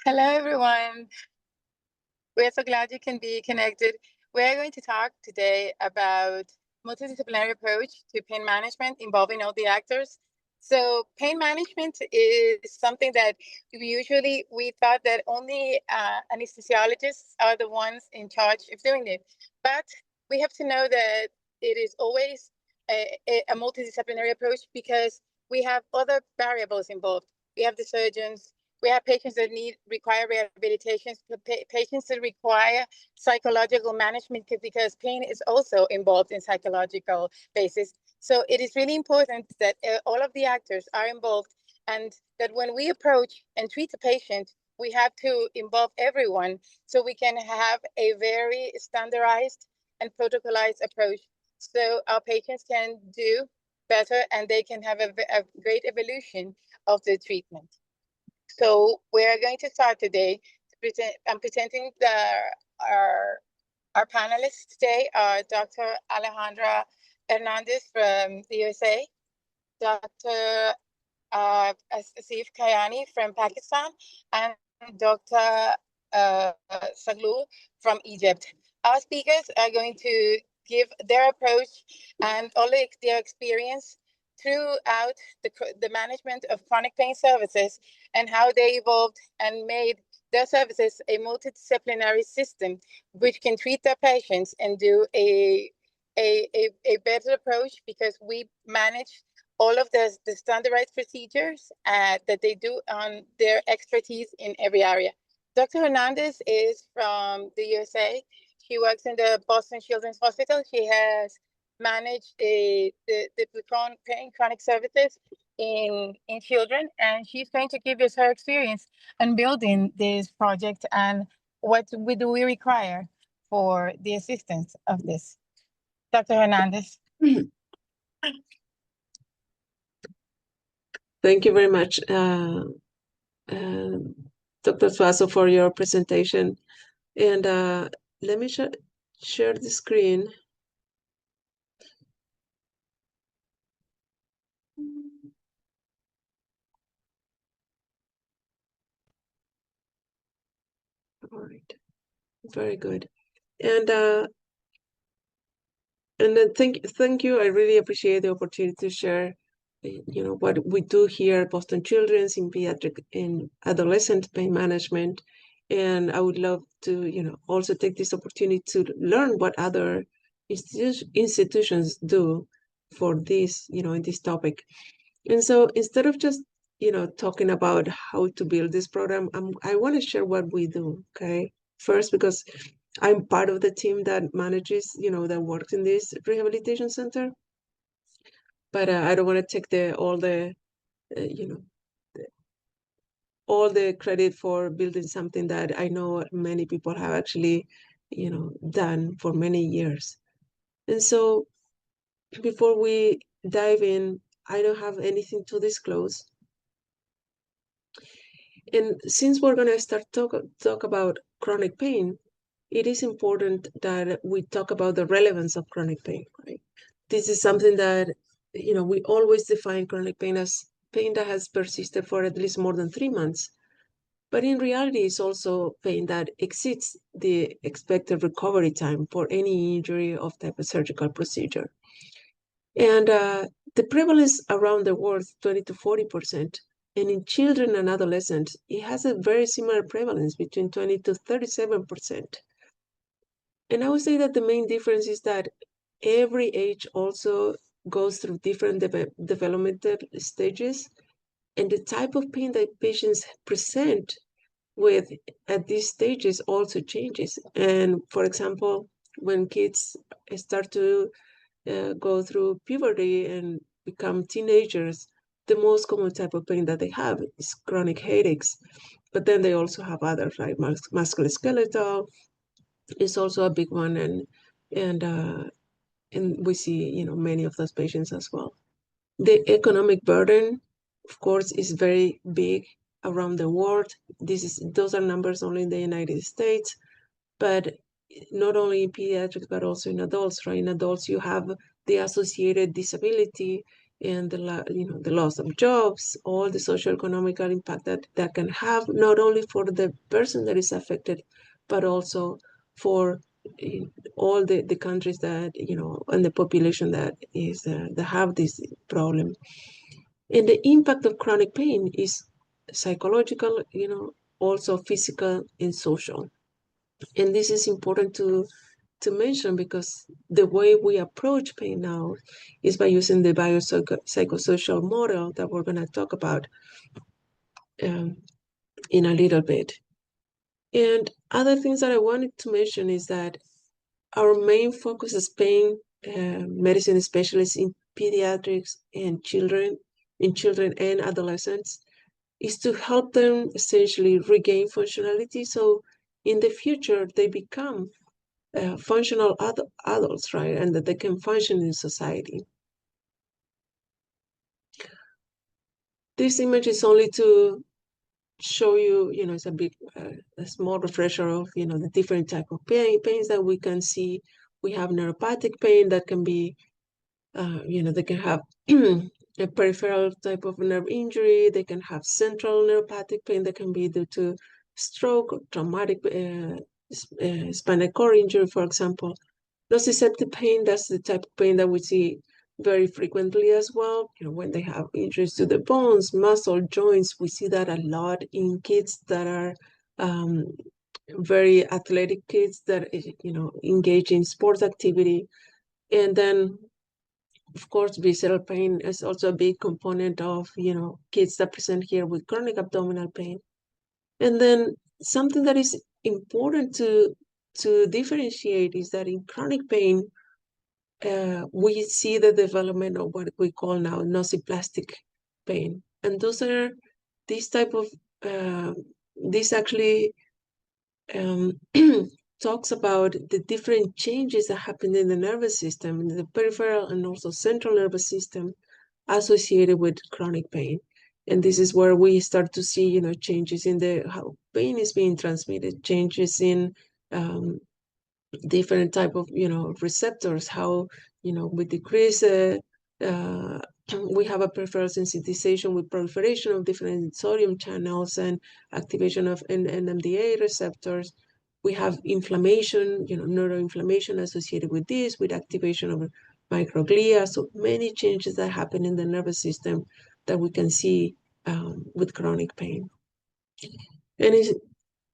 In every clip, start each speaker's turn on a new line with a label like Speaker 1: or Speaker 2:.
Speaker 1: Hello, everyone. We're so glad you can be connected. We're going to talk today about multidisciplinary approach to pain management involving all the actors. So pain management is something that we thought that only anesthesiologists are the ones in charge of doing it. But we have to know that it is always a multidisciplinary approach because we have other variables involved. We have the surgeons, we have patients that require rehabilitation, patients that require psychological management because pain is also involved in psychological basis. So it is really important that all of the actors are involved, and that when we approach and treat a patient, we have to involve everyone so we can have a very standardized and protocolized approach so our patients can do better and they can have a great evolution of the treatment. So we're going to start today. I'm presenting our panelists today are Dr. Alejandra Hernández from the USA, Dr. Asif Kayani from Pakistan, and Dr. Zaghloul from Egypt. Our speakers are going to give their approach and all their experience throughout the management of chronic pain services and how they evolved and made their services a multidisciplinary system which can treat their patients and do a better approach because we manage all of the standardized procedures that they do on their expertise in every area. Dr. Hernandez is from the USA. She works in the Boston Children's Hospital. She has managed the chronic services in children, and she's going to give us her experience on building this project and what do we require for the assistance of this. Dr. Hernandez.
Speaker 2: Thank you very much, Dr. Suazo, for your presentation. And let me share the screen. All right, very good. And then thank you. I really appreciate the opportunity to share, what we do here at Boston Children's in pediatric and adolescent pain management. And I would love to, also take this opportunity to learn what other institutions do for this, in this topic. And so instead of just, talking about how to build this program, I want to share what we do, okay? First, because I'm part of the team that manages, that works in this rehabilitation center. But I don't want to take all the credit for building something that I know many people have actually, done for many years. And so before we dive in, I don't have anything to disclose. And since we're going to start talk about chronic pain, it is important that we talk about the relevance of chronic pain, right? This is something that, we always define chronic pain as pain that has persisted for at least more than 3 months. But in reality, it's also pain that exceeds the expected recovery time for any injury of type of surgical procedure. And the prevalence around the world is 20 to 40%. And in children and adolescents, it has a very similar prevalence between 20 to 37%. And I would say that the main difference is that every age also goes through different developmental stages, and the type of pain that patients present with at these stages also changes. And for example, when kids start to go through puberty and become teenagers, the most common type of pain that they have is chronic headaches. But then they also have others, like musculoskeletal is also a big one, and we see many of those patients as well. The economic burden, of course, is very big around the world. Those are numbers only in the United States, but not only in pediatrics, but also in adults, right? In adults, you have the associated disability and the loss of jobs, all the social economical impact that can have, not only for the person that is affected, but also for all the countries that, and the population that have this problem. And the impact of chronic pain is psychological, also physical and social. And this is important to mention because the way we approach pain now is by using the biopsychosocial model that we're going to talk about in a little bit. And other things that I wanted to mention is that our main focus as pain medicine specialists in pediatrics and in children and adolescents is to help them essentially regain functionality. So in the future, they become functional adults, right? And that they can function in society. This image is only to show you, it's a small refresher of, the different type of pains that we can see. We have neuropathic pain that can be, they can have a peripheral type of nerve injury. They can have central neuropathic pain that can be due to stroke or traumatic spinal cord injury, for example. Nociceptive pain, that's the type of pain that we see very frequently as well. When they have injuries to the bones, muscle, joints, we see that a lot in kids that are very athletic kids that, engage in sports activity. And then, of course, visceral pain is also a big component of, kids that present here with chronic abdominal pain. And then something that is important to differentiate is that in chronic pain, we see the development of what we call now nociplastic pain. And those are this type of, this actually talks about the different changes that happen in the nervous system, in the peripheral and also central nervous system associated with chronic pain. And this is where we start to see, changes in how pain is being transmitted, changes in different type of, receptors, how, we decrease, we have a peripheral sensitization with proliferation of different sodium channels and activation of NMDA receptors. We have inflammation, neuroinflammation associated with this, with activation of microglia. So many changes that happen in the nervous system that we can see with chronic pain. And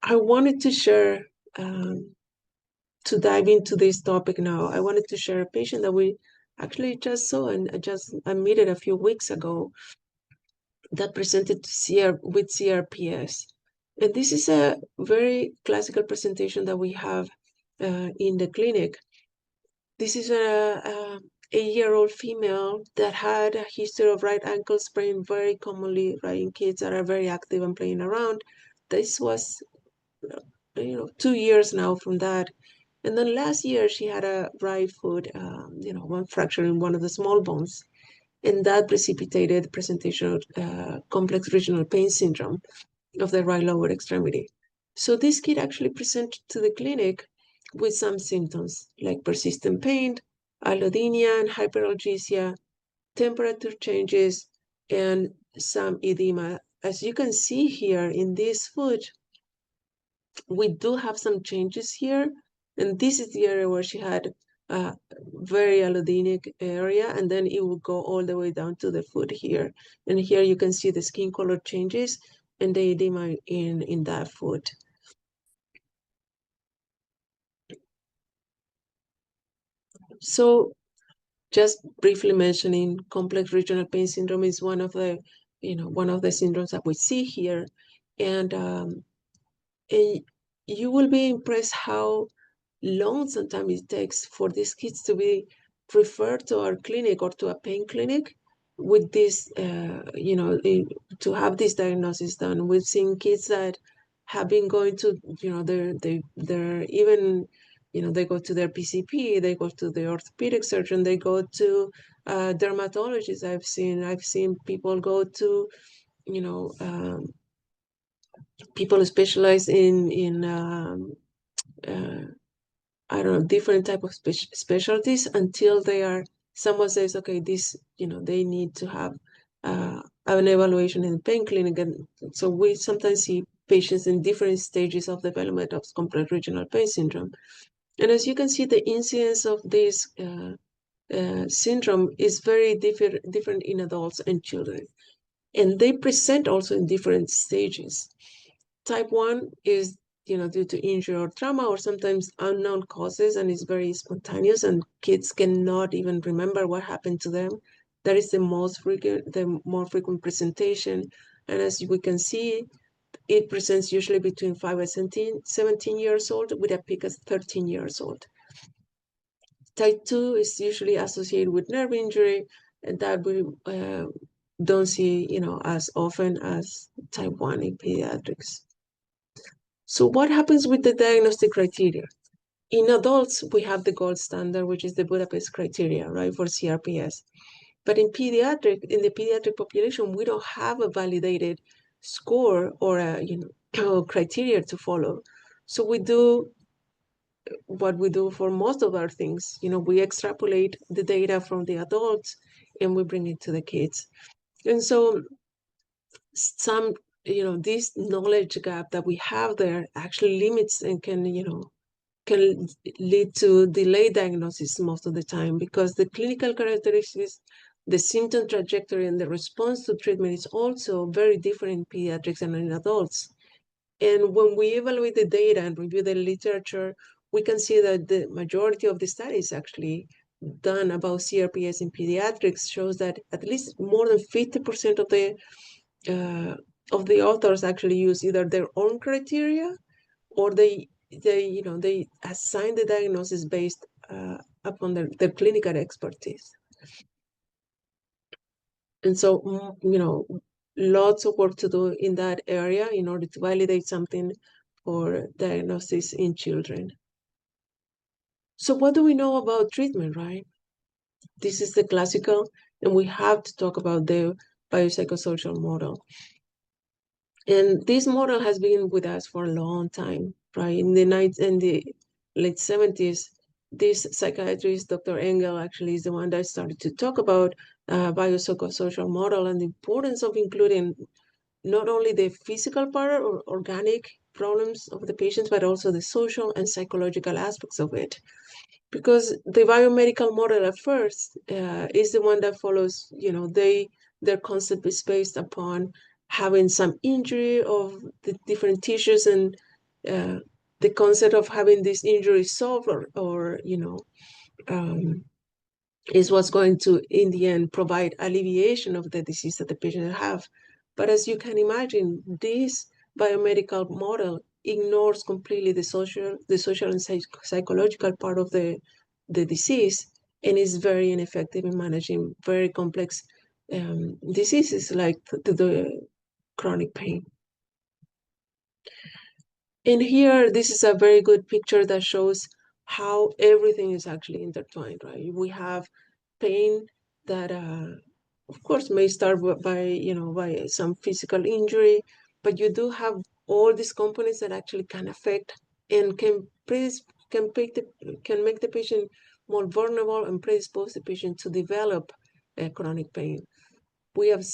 Speaker 2: I wanted to share, to dive into this topic now, I wanted to share a patient that we actually just saw and just admitted a few weeks ago that presented with CRPS. And this is a very classical presentation that we have in the clinic. This is a 8-year-old female that had a history of right ankle sprain, very commonly right in kids that are very active and playing around. This was 2 years now from that. And then last year, she had a right foot, one fracture in one of the small bones. And that precipitated presentation of complex regional pain syndrome of the right lower extremity. So this kid actually presented to the clinic with some symptoms like persistent pain, allodynia and hyperalgesia, temperature changes, and some edema. As you can see here in this foot, we do have some changes here. And this is the area where she had a very allodenic area, and then it will go all the way down to the foot here. And here you can see the skin color changes and the edema in that foot. So just briefly mentioning, complex regional pain syndrome is one of the syndromes that we see here. And you will be impressed how long sometimes it takes for these kids to be referred to our clinic or to a pain clinic with this, to have this diagnosis done. We've seen kids that have been going to, they're even, they go to their PCP, they go to the orthopedic surgeon, they go to dermatologists. I've seen people go to, people specialize in I don't know, different type of specialties until they are someone says, okay, this, they need to have an evaluation in the pain clinic. And so we sometimes see patients in different stages of development of complex regional pain syndrome. And as you can see, the incidence of this syndrome is very different in adults and children. And they present also in different stages. Type 1 is due to injury or trauma or sometimes unknown causes, and it's very spontaneous, and kids cannot even remember what happened to them. That is the more frequent presentation. And as we can see, it presents usually between 5 and 17 years old with a peak as 13 years old. Type 2 is usually associated with nerve injury, and that we don't see, as often as type 1 in pediatrics. So what happens with the diagnostic criteria? In adults, we have the gold standard, which is the Budapest criteria, right, for CRPS. But in the pediatric population, we don't have a validated score or a criteria to follow. So we do what we do for most of our things. We extrapolate the data from the adults and we bring it to the kids. And so some, this knowledge gap that we have there actually limits and can lead to delayed diagnosis most of the time, because the clinical characteristics, the symptom trajectory, and the response to treatment is also very different in pediatrics and in adults. And when we evaluate the data and review the literature, we can see that the majority of the studies actually done about CRPS in pediatrics shows that at least more than 50% of the authors actually use either their own criteria or they assign the diagnosis based upon their clinical expertise. And so, lots of work to do in that area in order to validate something for diagnosis in children. So what do we know about treatment, right? This is the classical, and we have to talk about the biopsychosocial model. And this model has been with us for a long time, right? In the late 70s, this psychiatrist, Dr. Engel, actually is the one that started to talk about biopsychosocial model and the importance of including not only the physical part or organic problems of the patients, but also the social and psychological aspects of it. Because the biomedical model at first is the one that follows, their concept is based upon having some injury of the different tissues, and the concept of having this injury solved or is what's going to, in the end, provide alleviation of the disease that the patient have. But as you can imagine, this biomedical model ignores completely the social and psychological part of the disease, and is very ineffective in managing very complex diseases like the chronic pain. And here, this is a very good picture that shows how everything is actually intertwined, right? We have pain that, of course, may start by some physical injury, but you do have all these components that actually can affect and can make the patient more vulnerable and predispose the patient to develop chronic pain. We have,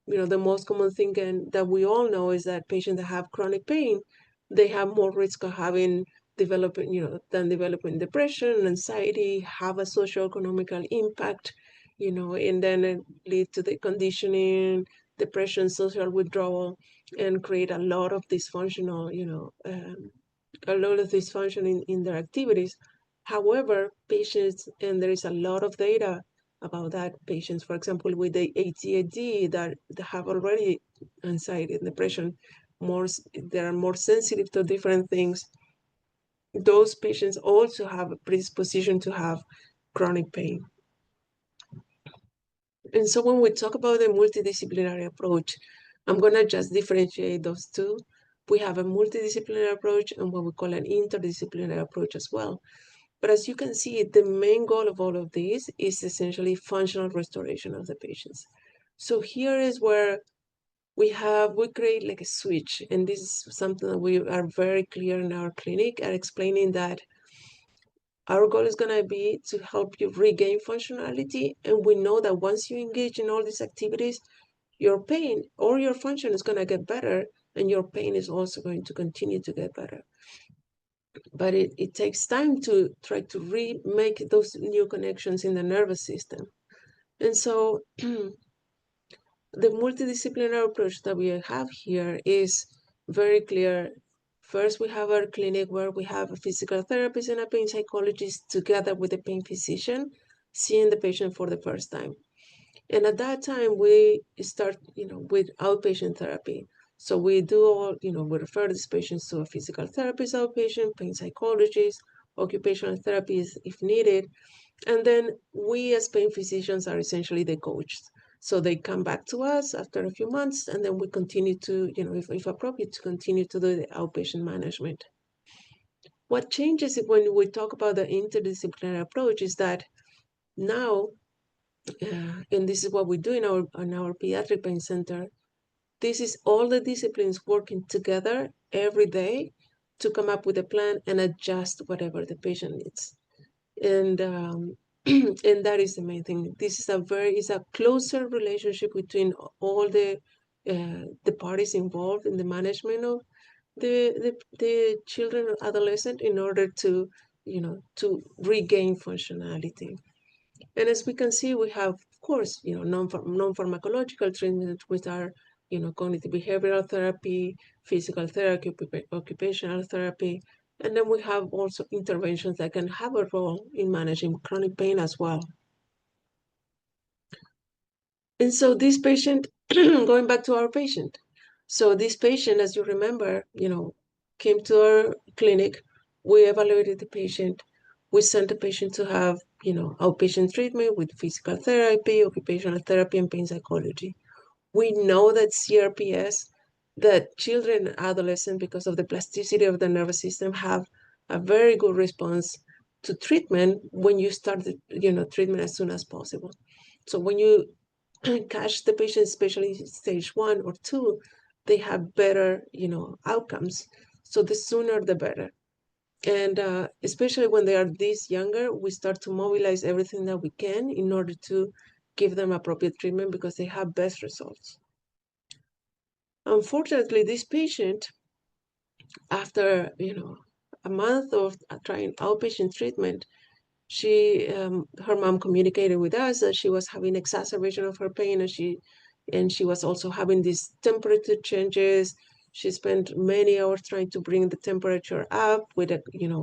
Speaker 2: the most common thing that we all know is that patients that have chronic pain, they have more risk of developing depression, anxiety, have a socioeconomical impact, and then it lead to the conditioning, depression, social withdrawal, and create a lot of dysfunctional, in their activities. However, patients, and there is a lot of data about that, patients, for example, with the ADHD that have already anxiety and depression, they are more sensitive to different things. Those patients also have a predisposition to have chronic pain. And so when we talk about the multidisciplinary approach, I'm going to just differentiate those two. We have a multidisciplinary approach and what we call an interdisciplinary approach as well. But as you can see, the main goal of all of these is essentially functional restoration of the patients. So here is where we create like a switch, and this is something that we are very clear in our clinic at explaining that Our goal is going to be to help you regain functionality. And we know that once you engage in all these activities, your pain or your function is going to get better, and your pain is also going to continue to get better. But it takes time to try to remake those new connections in the nervous system. And so the multidisciplinary approach that we have here is very clear. First, we have our clinic where we have a physical therapist and a pain psychologist together with a pain physician, seeing the patient for the first time. And at that time, we start, with outpatient therapy. So we do all, we refer these patients to a physical therapist, outpatient, pain psychologist, occupational therapist if needed. And then we as pain physicians are essentially the coaches. So they come back to us after a few months, and then we continue to, if appropriate, to continue to do the outpatient management. What changes when we talk about the interdisciplinary approach is that now, and this is what we do in our pediatric pain center, this is all the disciplines working together every day to come up with a plan and adjust whatever the patient needs. And and that is the main thing. This is a closer relationship between all the parties involved in the management of the children and adolescent in order to to regain functionality. And as we can see, we have, of course, non-pharmacological treatment, which are cognitive behavioral therapy, physical therapy, occupational therapy, and then we have also interventions that can have a role in managing chronic pain as well. And so this patient, going back to our patient, so this patient, as you remember, came to our clinic, we evaluated the patient, we sent the patient to have, outpatient treatment with physical therapy, occupational therapy, and pain psychology. We know that CRPS, that children and adolescents, because of the plasticity of the nervous system, have a very good response to treatment when you start the, treatment as soon as possible. So when you catch the patient, especially stage 1 or 2, they have better, outcomes. So the sooner the better. And especially when they are this younger, we start to mobilize everything that we can in order to give them appropriate treatment because they have best results. Unfortunately, this patient, after a month of trying outpatient treatment, her mom communicated with us that she was having exacerbation of her pain, and she was also having these temperature changes. She spent many hours trying to bring the temperature up with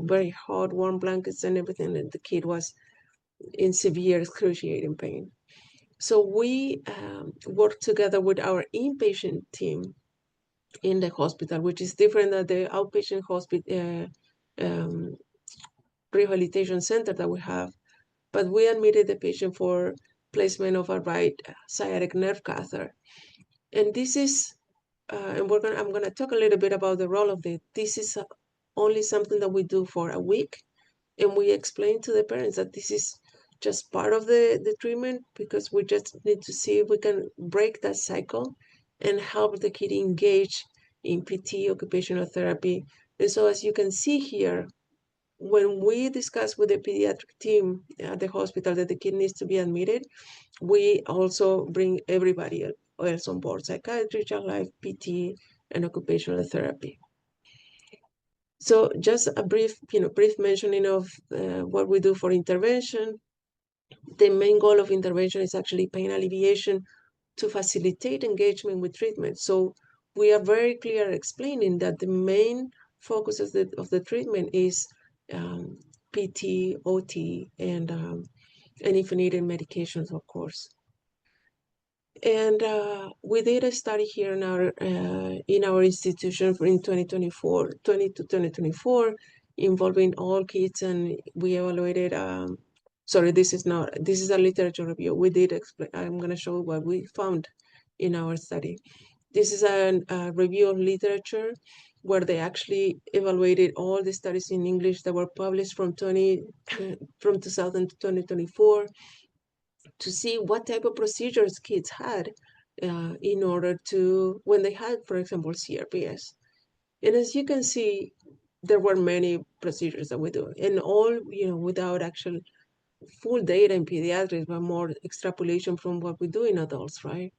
Speaker 2: very hot, warm blankets and everything, and the kid was in severe, excruciating pain. So we worked together with our inpatient team in the hospital, which is different than the outpatient hospital rehabilitation center that we have. But we admitted the patient for placement of a right sciatic nerve catheter. And this is, and I'm gonna talk a little bit about the role of it. This is only something that we do for a week. And we explain to the parents that this is just part of the treatment, because we just need to see if we can break that cycle and help the kid engage in PT, occupational therapy. And so as you can see here, when we discuss with the pediatric team at the hospital that the kid needs to be admitted, we also bring everybody else on board: psychiatry, child life, PT, and occupational therapy. So just a brief mentioning of what we do for intervention. The main goal of intervention is actually pain alleviation to facilitate engagement with treatment. So we are very clear explaining that the main focus of the treatment is PT, OT, and if needed, medications, of course. And we did a study here in our institution in 2024, 20 to 2024, involving all kids, and we evaluated. Sorry, this is a literature review. We did explain. I'm going to show what we found in our study. This is a review of literature where they actually evaluated all the studies in English that were published from 2000 to 2024 to see what type of procedures kids had in order to, when they had, for example, CRPS. And as you can see, there were many procedures that we do, and all, without actual full data in pediatrics, but more extrapolation from what we do in adults, right?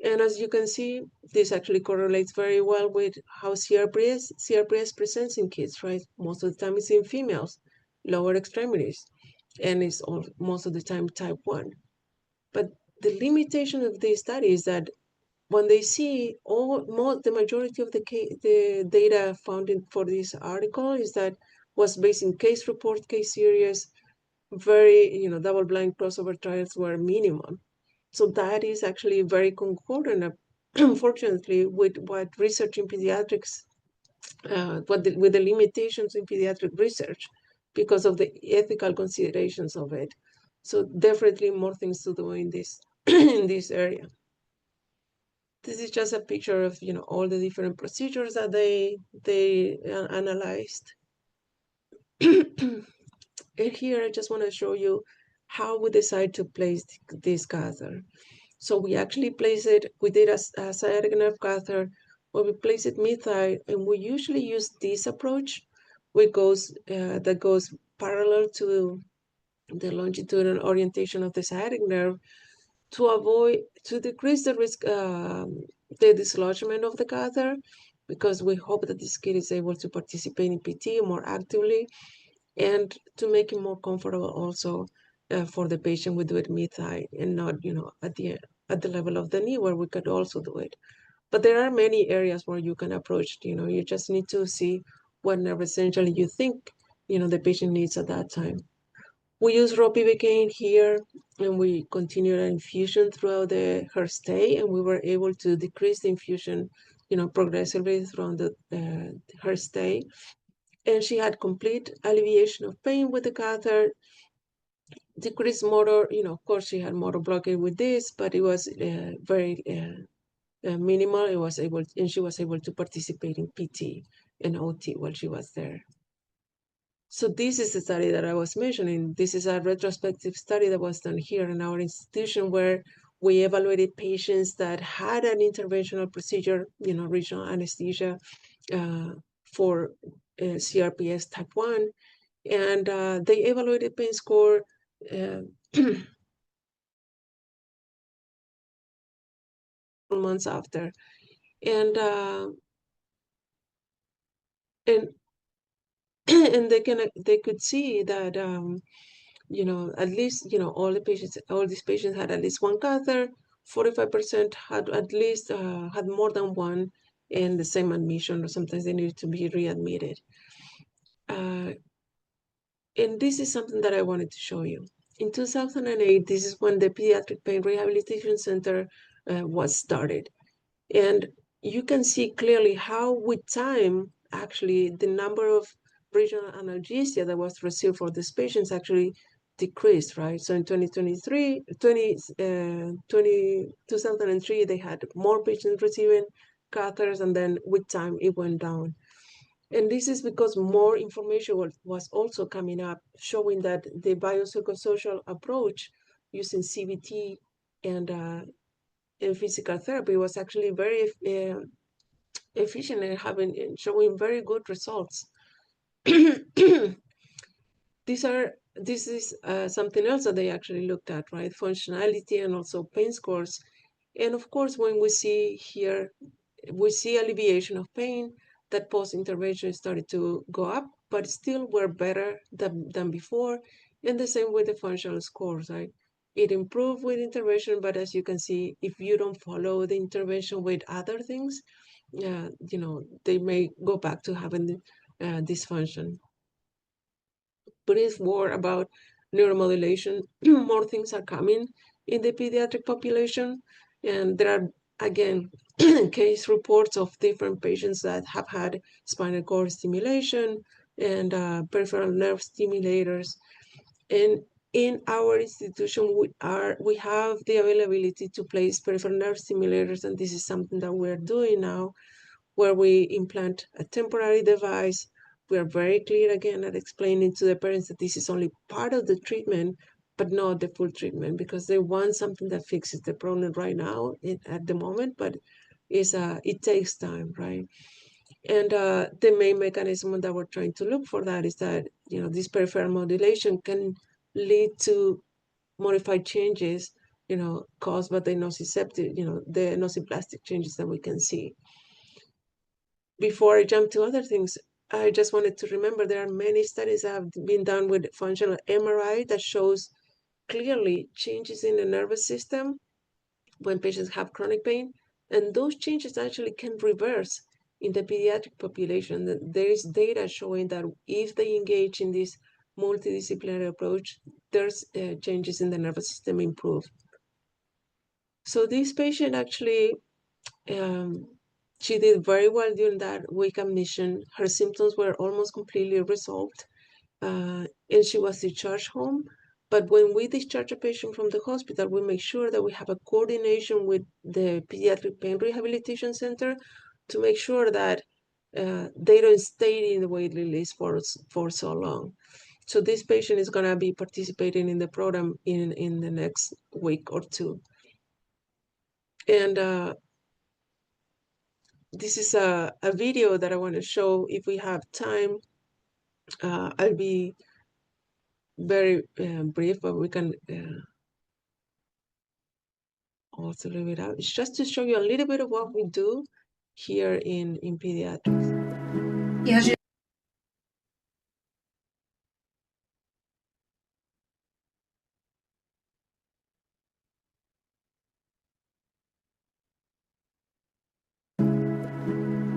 Speaker 2: And as you can see, this actually correlates very well with how CRPS presents in kids, right? Most of the time it's in females, lower extremities, and it's most of the time type 1. But the limitation of this study is that when they see the majority of the data found for this article is that was based in case report, case series, very, double-blind crossover trials were minimum. So that is actually very concordant, unfortunately, with what research in pediatrics, with the limitations in pediatric research because of the ethical considerations of it. So definitely more things to do in this in this area. This is just a picture of all the different procedures that they analyzed. And here I just want to show you how we decide to place this catheter. So we actually place it, we did a sciatic nerve catheter where we place it mid-thigh, and we usually use this approach, which that goes parallel to the longitudinal orientation of the sciatic nerve to decrease the risk, the dislodgement of the catheter, because we hope that this kid is able to participate in PT more actively, and to make it more comfortable also for the patient. We do it mid-thigh and not, at the level of the knee where we could also do it. But there are many areas where you can approach, you just need to see what nerve essentially you think, the patient needs at that time. We use ropivacaine here, and we continued an infusion throughout her stay, and we were able to decrease the infusion, progressively throughout her stay. And she had complete alleviation of pain with the catheter, decreased motor, of course she had motor blockade with this, but it was very minimal. And she was able to participate in PT and OT while she was there. So this is the study that I was mentioning. This is a retrospective study that was done here in our institution where we evaluated patients that had an interventional procedure, regional anesthesia for CRPS type 1. And they evaluated pain score months after. And and they could see that at least all these patients had at least one catheter. 45% had at least had more than one in the same admission, or sometimes they needed to be readmitted. And this is something that I wanted to show you. In 2008, this is when the Pediatric Pain Rehabilitation Center was started. And you can see clearly how with time, actually, the number of regional analgesia that was received for these patients actually decreased, right? So in 2003, they had more patients receiving catheters, and then with time, it went down. And this is because more information was also coming up, showing that the biopsychosocial approach using CBT and physical therapy was actually very efficient and showing very good results. This is something else that they actually looked at, right? Functionality and also pain scores. And of course, when we see here, we see alleviation of pain, that post-intervention started to go up, but still were better than before. And the same with the functional scores, right? It improved with intervention, but as you can see, if you don't follow the intervention with other things, they may go back to having dysfunction. But it's more about neuromodulation. More things are coming in the pediatric population, and there are, again, case reports of different patients that have had spinal cord stimulation and peripheral nerve stimulators. And in our institution, we have the availability to place peripheral nerve stimulators, and this is something that we're doing now, where we implant a temporary device. We are very clear again at explaining to the parents that this is only part of the treatment, but not the full treatment, because they want something that fixes the problem right now at the moment, but it takes time, right? And the main mechanism that we're trying to look for that is that, this peripheral modulation can lead to modified changes, caused by the nociceptive, the nociplastic changes that we can see. Before I jump to other things, I just wanted to remember there are many studies that have been done with functional MRI that shows clearly changes in the nervous system when patients have chronic pain, and those changes actually can reverse in the pediatric population. There is data showing that if they engage in this multidisciplinary approach, there's changes in the nervous system improve. So this patient actually, she did very well during that week admission. Her symptoms were almost completely resolved, and she was discharged home. But when we discharge a patient from the hospital, we make sure that we have a coordination with the Pediatric Pain Rehabilitation Center to make sure that they don't stay in the waiting list for so long. So this patient is going to be participating in the program in the next week or two. And this is a video that I want to show if we have time. I'll be very brief, but we can also leave it out. It's just to show you a little bit of what we do here in pediatrics.
Speaker 3: Yeah.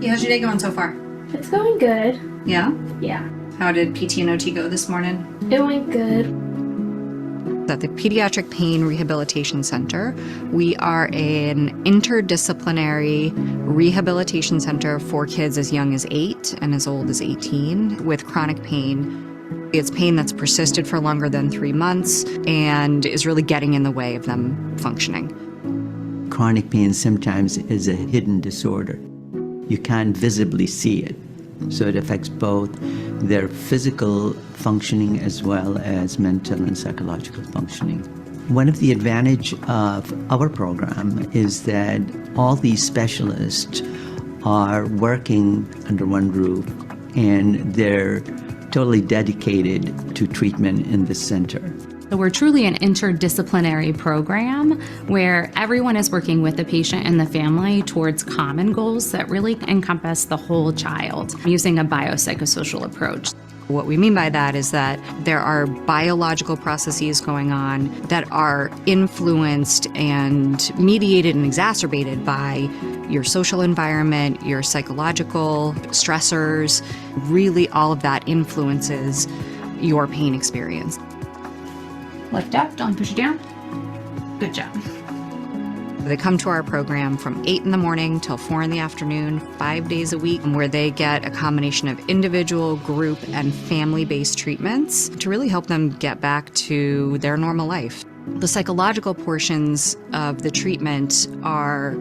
Speaker 3: How's your day going so far?
Speaker 4: It's going good.
Speaker 3: Yeah?
Speaker 4: Yeah.
Speaker 3: How did PT and OT go this morning?
Speaker 4: It went good.
Speaker 5: At the Pediatric Pain Rehabilitation Center, we are an interdisciplinary rehabilitation center for kids as young as 8 and as old as 18 with chronic pain. It's pain that's persisted for longer than 3 months and is really getting in the way of them functioning.
Speaker 6: Chronic pain sometimes is a hidden disorder. You can't visibly see it. So it affects both their physical functioning as well as mental and psychological functioning. One of the advantages of our program is that all these specialists are working under one roof, and they're totally dedicated to treatment in this center.
Speaker 7: So we're truly an interdisciplinary program where everyone is working with the patient and the family towards common goals that really encompass the whole child using a biopsychosocial approach.
Speaker 5: What we mean by that is that there are biological processes going on that are influenced and mediated and exacerbated by your social environment, your psychological stressors. Really, all of that influences your pain experience.
Speaker 7: Lift up, don't push it down. Good job.
Speaker 5: They come to our program from 8 in the morning till 4 in the afternoon, 5 days a week, where they get a combination of individual, group, and family-based treatments to really help them get back to their normal life. The psychological portions of the treatment are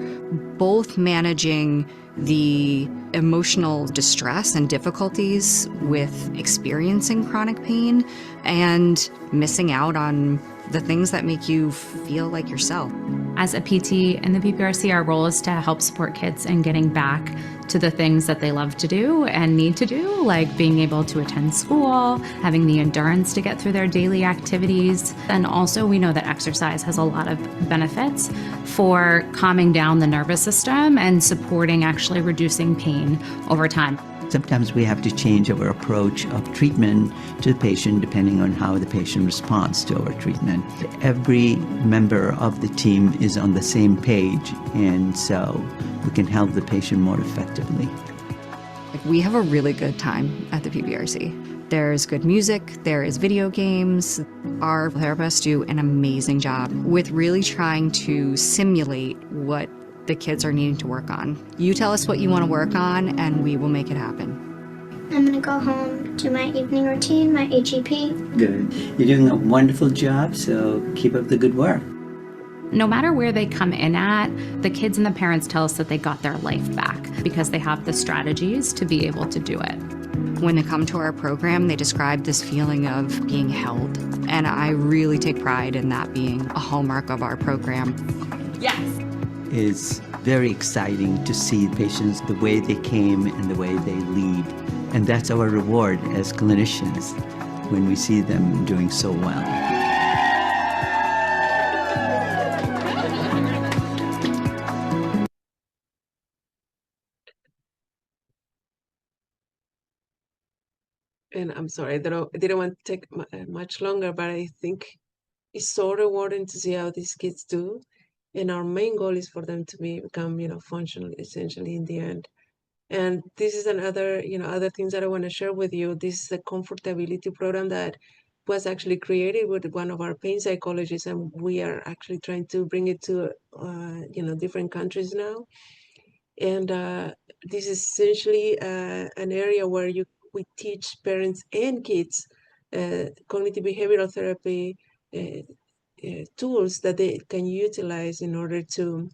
Speaker 5: both managing the emotional distress and difficulties with experiencing chronic pain and missing out on the things that make you feel like yourself.
Speaker 7: As a PT in the PPRC, our role is to help support kids in getting back to the things that they love to do and need to do, like being able to attend school, having the endurance to get through their daily activities. And also we know that exercise has a lot of benefits for calming down the nervous system and supporting actually reducing pain over time.
Speaker 6: Sometimes we have to change our approach of treatment to the patient depending on how the patient responds to our treatment. Every member of the team is on the same page, and so we can help the patient more effectively.
Speaker 5: We have a really good time at the PPRC. There's good music, there is video games. Our therapists do an amazing job with really trying to simulate what the kids are needing to work on. You tell us what you want to work on and we will make it happen.
Speaker 4: I'm gonna go home, do my evening routine, my AGP.
Speaker 6: Good. You're doing a wonderful job, so keep up the good work.
Speaker 7: No matter where they come in at, the kids and the parents tell us that they got their life back because they have the strategies to be able to do it.
Speaker 5: When they come to our program, they describe this feeling of being held, and I really take pride in that being a hallmark of our program.
Speaker 7: Yes.
Speaker 6: is very exciting to see patients the way they came and the way they lead. And that's our reward as clinicians when we see them doing so well.
Speaker 2: And I'm sorry, I didn't want to take much longer, but I think it's so rewarding to see how these kids do. And our main goal is for them to become, functional, essentially, in the end. And this is another, other things that I want to share with you. This is a comfortability program that was actually created with one of our pain psychologists, and we are actually trying to bring it to, different countries now. And this is essentially an area where we teach parents and kids cognitive behavioral therapy tools that they can utilize in order to,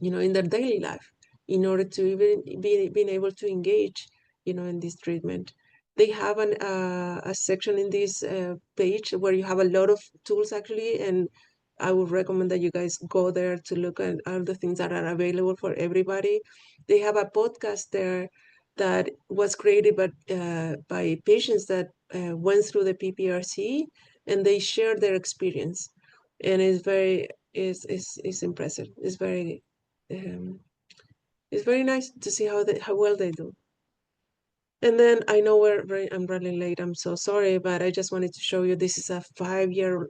Speaker 2: in their daily life, in order to even being able to engage, in this treatment. They have a section in this page where you have a lot of tools actually, and I would recommend that you guys go there to look at all the things that are available for everybody. They have a podcast there that was created by patients that went through the PPRC, and they share their experience, and it's impressive. It's very nice to see how well they do. And then I know I'm running late. I'm so sorry, but I just wanted to show you this is a 5-year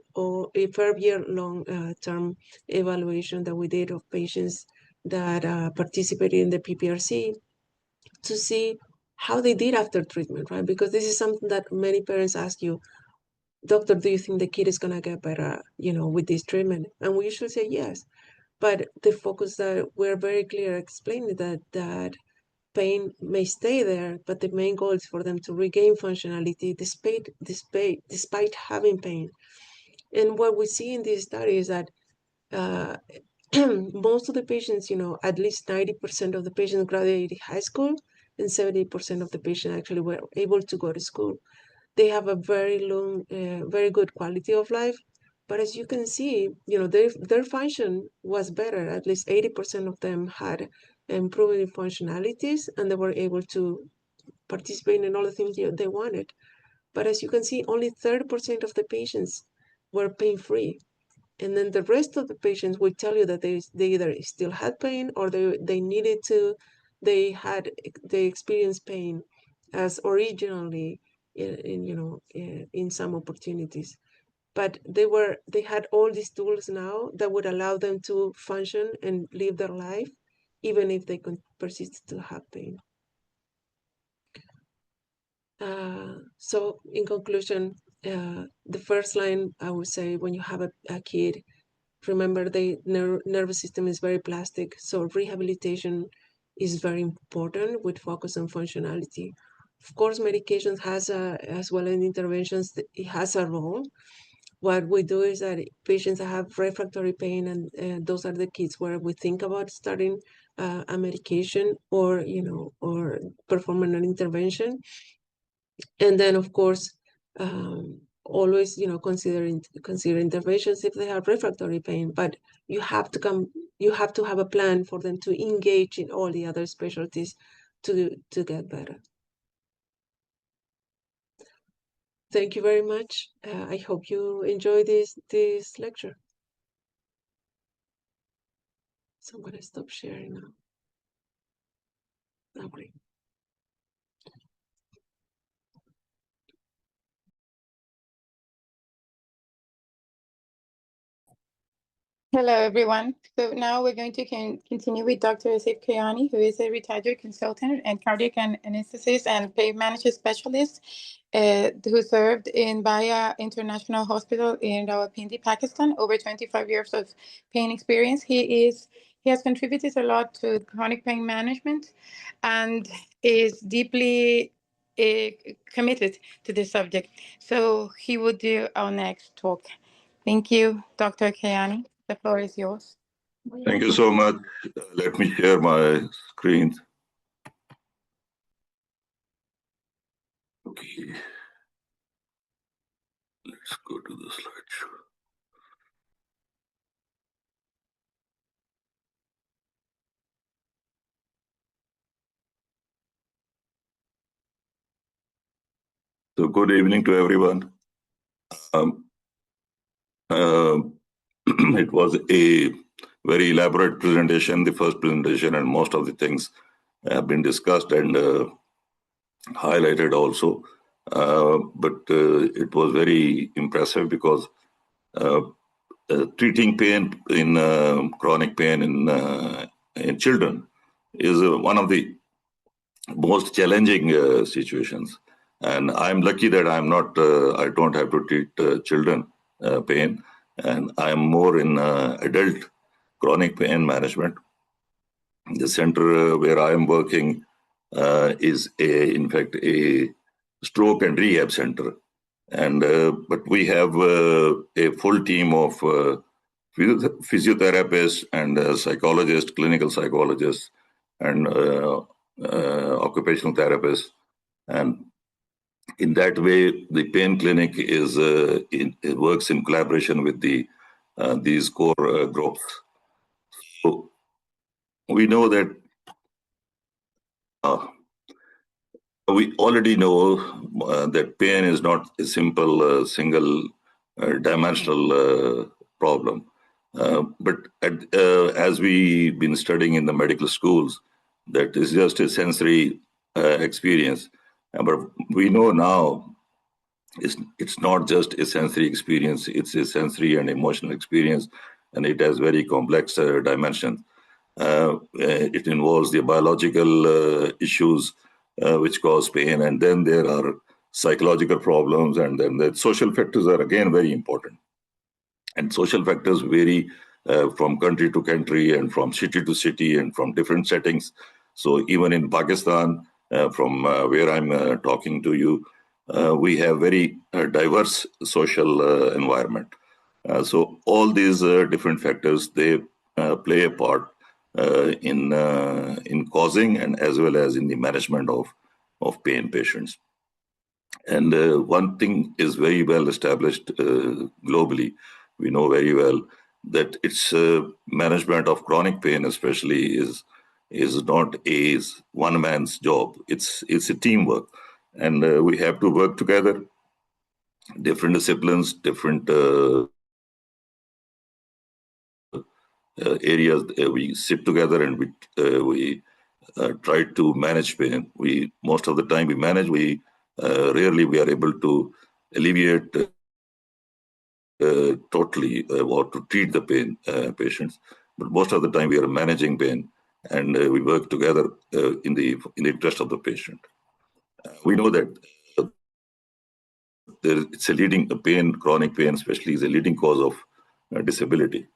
Speaker 2: long term evaluation that we did of patients that participated in the PPRC to see how they did after treatment, right? Because this is something that many parents ask you, doctor, do you think the kid is gonna get better, with this treatment? And we usually say yes. But the focus that we're very clear explaining that pain may stay there, but the main goal is for them to regain functionality despite having pain. And what we see in this study is that most of the patients, at least 90% of the patients graduated high school, and 70% of the patients actually were able to go to school. They have a very long, very good quality of life. But as you can see, their function was better. At least 80% of them had improving functionalities, and they were able to participate in all the things they wanted. But as you can see, only 30% of the patients were pain-free. And then the rest of the patients will tell you that they either still had pain, or they experienced pain as originally in some opportunities. But they had all these tools now that would allow them to function and live their life, even if they persist to have pain. So in conclusion, the first line I would say, when you have a kid, remember the nervous system is very plastic, so rehabilitation is very important with focus on functionality. Of course, medications as well as interventions, it has a role. What we do is that patients that have refractory pain, and those are the kids where we think about starting a medication or performing an intervention. And then, of course, always consider interventions if they have refractory pain. But you have to have a plan for them to engage in all the other specialties to get better. Thank you very much. I hope you enjoy this lecture. So I'm going to stop sharing now. Oh, great.
Speaker 1: Hello, everyone. So now we're going to continue with Dr. Asif Kayani, who is a retired consultant and cardiac anesthetist and pain management specialist who served in Baya International Hospital in Rawalpindi, Pakistan, over 25 years of pain experience. He has contributed a lot to chronic pain management and is deeply committed to this subject. So he will do our next talk. Thank you, Dr. Kayani. The floor is yours.
Speaker 8: Thank you so much. Let me share my screen. Okay. Let's go to the slideshow. So good evening to everyone. It was a very elaborate presentation, the first presentation, and most of the things have been discussed and highlighted also. But it was very impressive because treating pain in chronic pain in children is one of the most challenging situations. And I'm lucky that I don't have to treat children pain, and I'm more in adult chronic pain management. The center where I am working is in fact a stroke and rehab center, and but we have a full team of physiotherapists and psychologists, clinical psychologists, and occupational therapists, and in that way, the pain clinic it works in collaboration with these core groups. So we know that we already know that pain is not a simple single dimensional problem. But as we've been studying in the medical schools, that is just a sensory experience. But we know now it's not just a sensory experience, it's a sensory and emotional experience, and it has very complex dimensions. It involves the biological issues which cause pain, and then there are psychological problems, and then the social factors are again very important. And social factors vary from country to country and from city to city and from different settings. So even in Pakistan, from where I'm talking to you, we have very diverse social environment. So all these different factors, they play a part in causing and as well as in the management of pain patients. And one thing is very well established globally. We know very well that its management of chronic pain especially is not a one man's job. It's a teamwork, and we have to work together, different disciplines, different areas. We sit together and we try to manage pain. Most of the time we manage. Rarely we are able to alleviate totally or to treat the pain patients. But most of the time we are managing pain, and we work together in the interest of the patient. We know that it's a leading pain, chronic pain especially, is a leading cause of disability.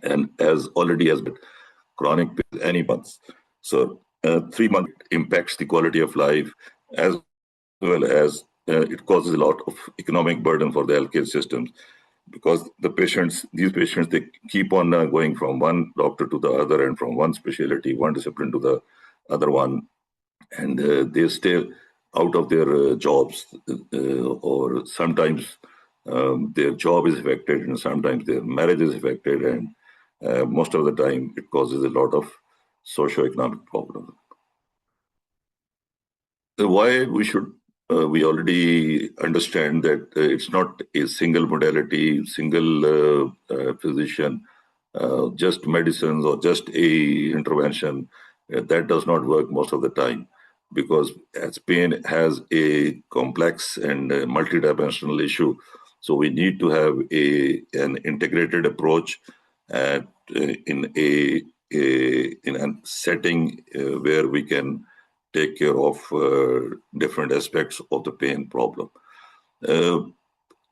Speaker 8: And as already has been, chronic pain any months. So 3 months impacts the quality of life, as well as it causes a lot of economic burden for the healthcare systems, because these patients, they keep on going from one doctor to the other and from one specialty, one discipline to the other one, and they stay out of their jobs, or sometimes their job is affected, and sometimes their marriage is affected, and most of the time it causes a lot of socio-economic problems. Why we already understand that it's not a single modality, single physician, just medicines or just a intervention. That does not work most of the time, because as pain has a complex and multidimensional issue, so we need to have an integrated approach in a setting where we can take care of different aspects of the pain problem.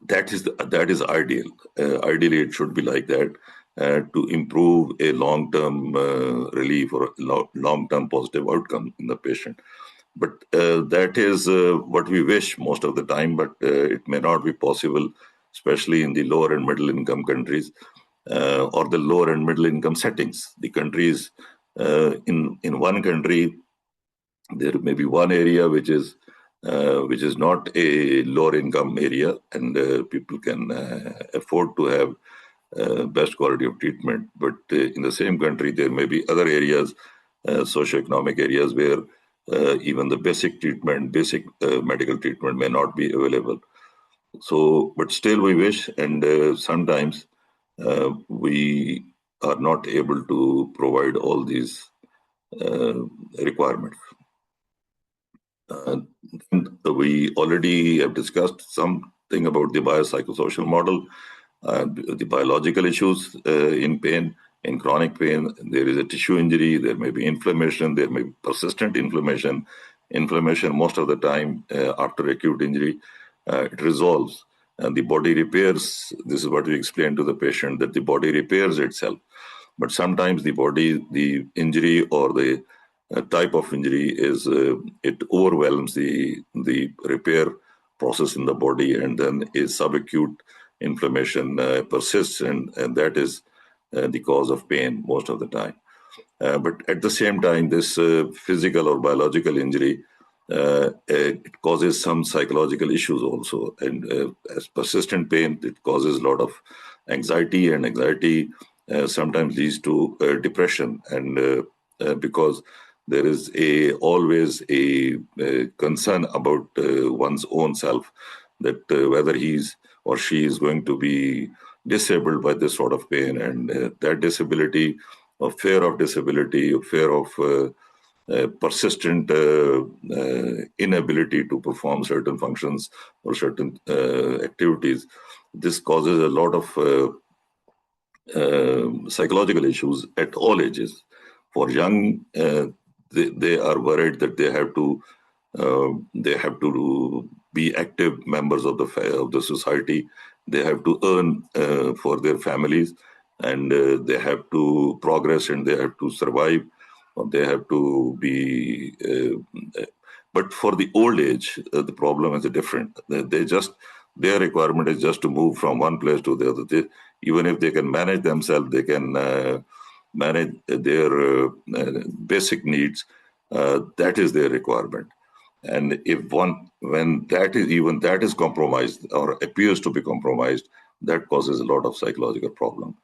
Speaker 8: That is ideal. Ideally, it should be like that to improve a long-term relief or long-term positive outcome in the patient. But that is what we wish most of the time, but it may not be possible, especially in the lower and middle income countries or the lower and middle income settings. The countries, in one country, there may be one area which is which is not a lower income area, and people can afford to have best quality of treatment. But in the same country, there may be other areas, socioeconomic areas, where even the basic treatment, basic medical treatment may not be available. So, but still we wish, and sometimes we are not able to provide all these requirements. We already have discussed something about the biopsychosocial model, the biological issues in pain. In chronic pain, there is a tissue injury, there may be inflammation, there may be persistent inflammation. Inflammation, most of the time after acute injury, it resolves and the body repairs. This is what we explain to the patient, that the body repairs itself. But sometimes the injury or the type of injury is, it overwhelms the repair process in the body, and then a subacute inflammation persists, and that is the cause of pain most of the time. But at the same time, this physical or biological injury, it causes some psychological issues also. And as persistent pain, it causes a lot of anxiety, and anxiety sometimes leads to depression. And because there is always a concern about one's own self, that whether he's or she is going to be disabled by this sort of pain, and that disability, or fear of disability, or fear of persistent inability to perform certain functions or certain activities. This causes a lot of psychological issues at all ages. For young, they are worried that they have to be active members of the society. They have to earn for their families, and they have to progress, and they have to survive, or they have to be. But for the old age, the problem is different. Their requirement is just to move from one place to the other. Even if they can manage themselves, they can manage their basic needs. That is their requirement. And when that is compromised or appears to be compromised, that causes a lot of psychological problem.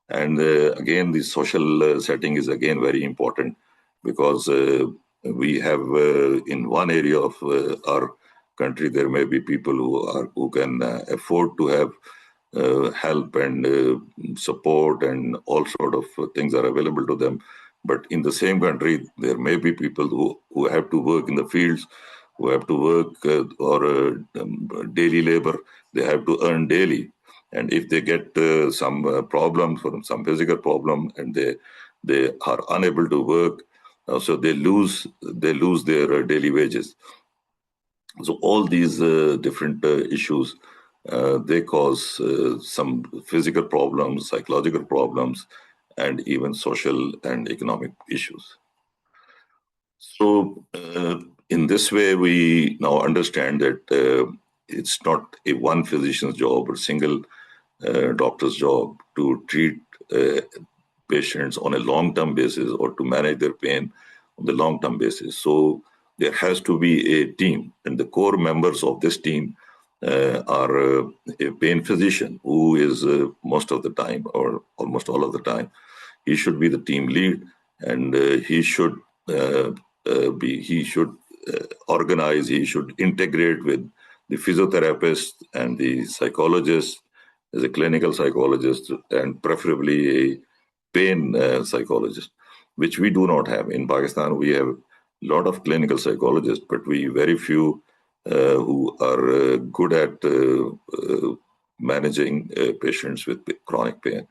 Speaker 8: And again, the social setting is again very important, because we have in one area of our country, there may be people who can afford to have help and support, and all sort of things are available to them. But in the same country, there may be people who have to work in the fields, who have to work or daily labor. They have to earn daily. And if they get some problem, some physical problem, and they are unable to work, so they lose their daily wages. So all these different issues, they cause some physical problems, psychological problems, and even social and economic issues. So in this way, we now understand that it's not a one physician's job or single doctor's job to treat patients on a long-term basis, or to manage their pain on the long-term basis. So there has to be a team, and the core members of this team are a pain physician, who is most of the time, or almost all of the time, he should be the team lead, and he should organize, he should integrate with the physiotherapist and the psychologist, as a clinical psychologist, and preferably a pain psychologist, which we do not have. In Pakistan, we have a lot of clinical psychologists, but very few who are good at managing patients with chronic pain.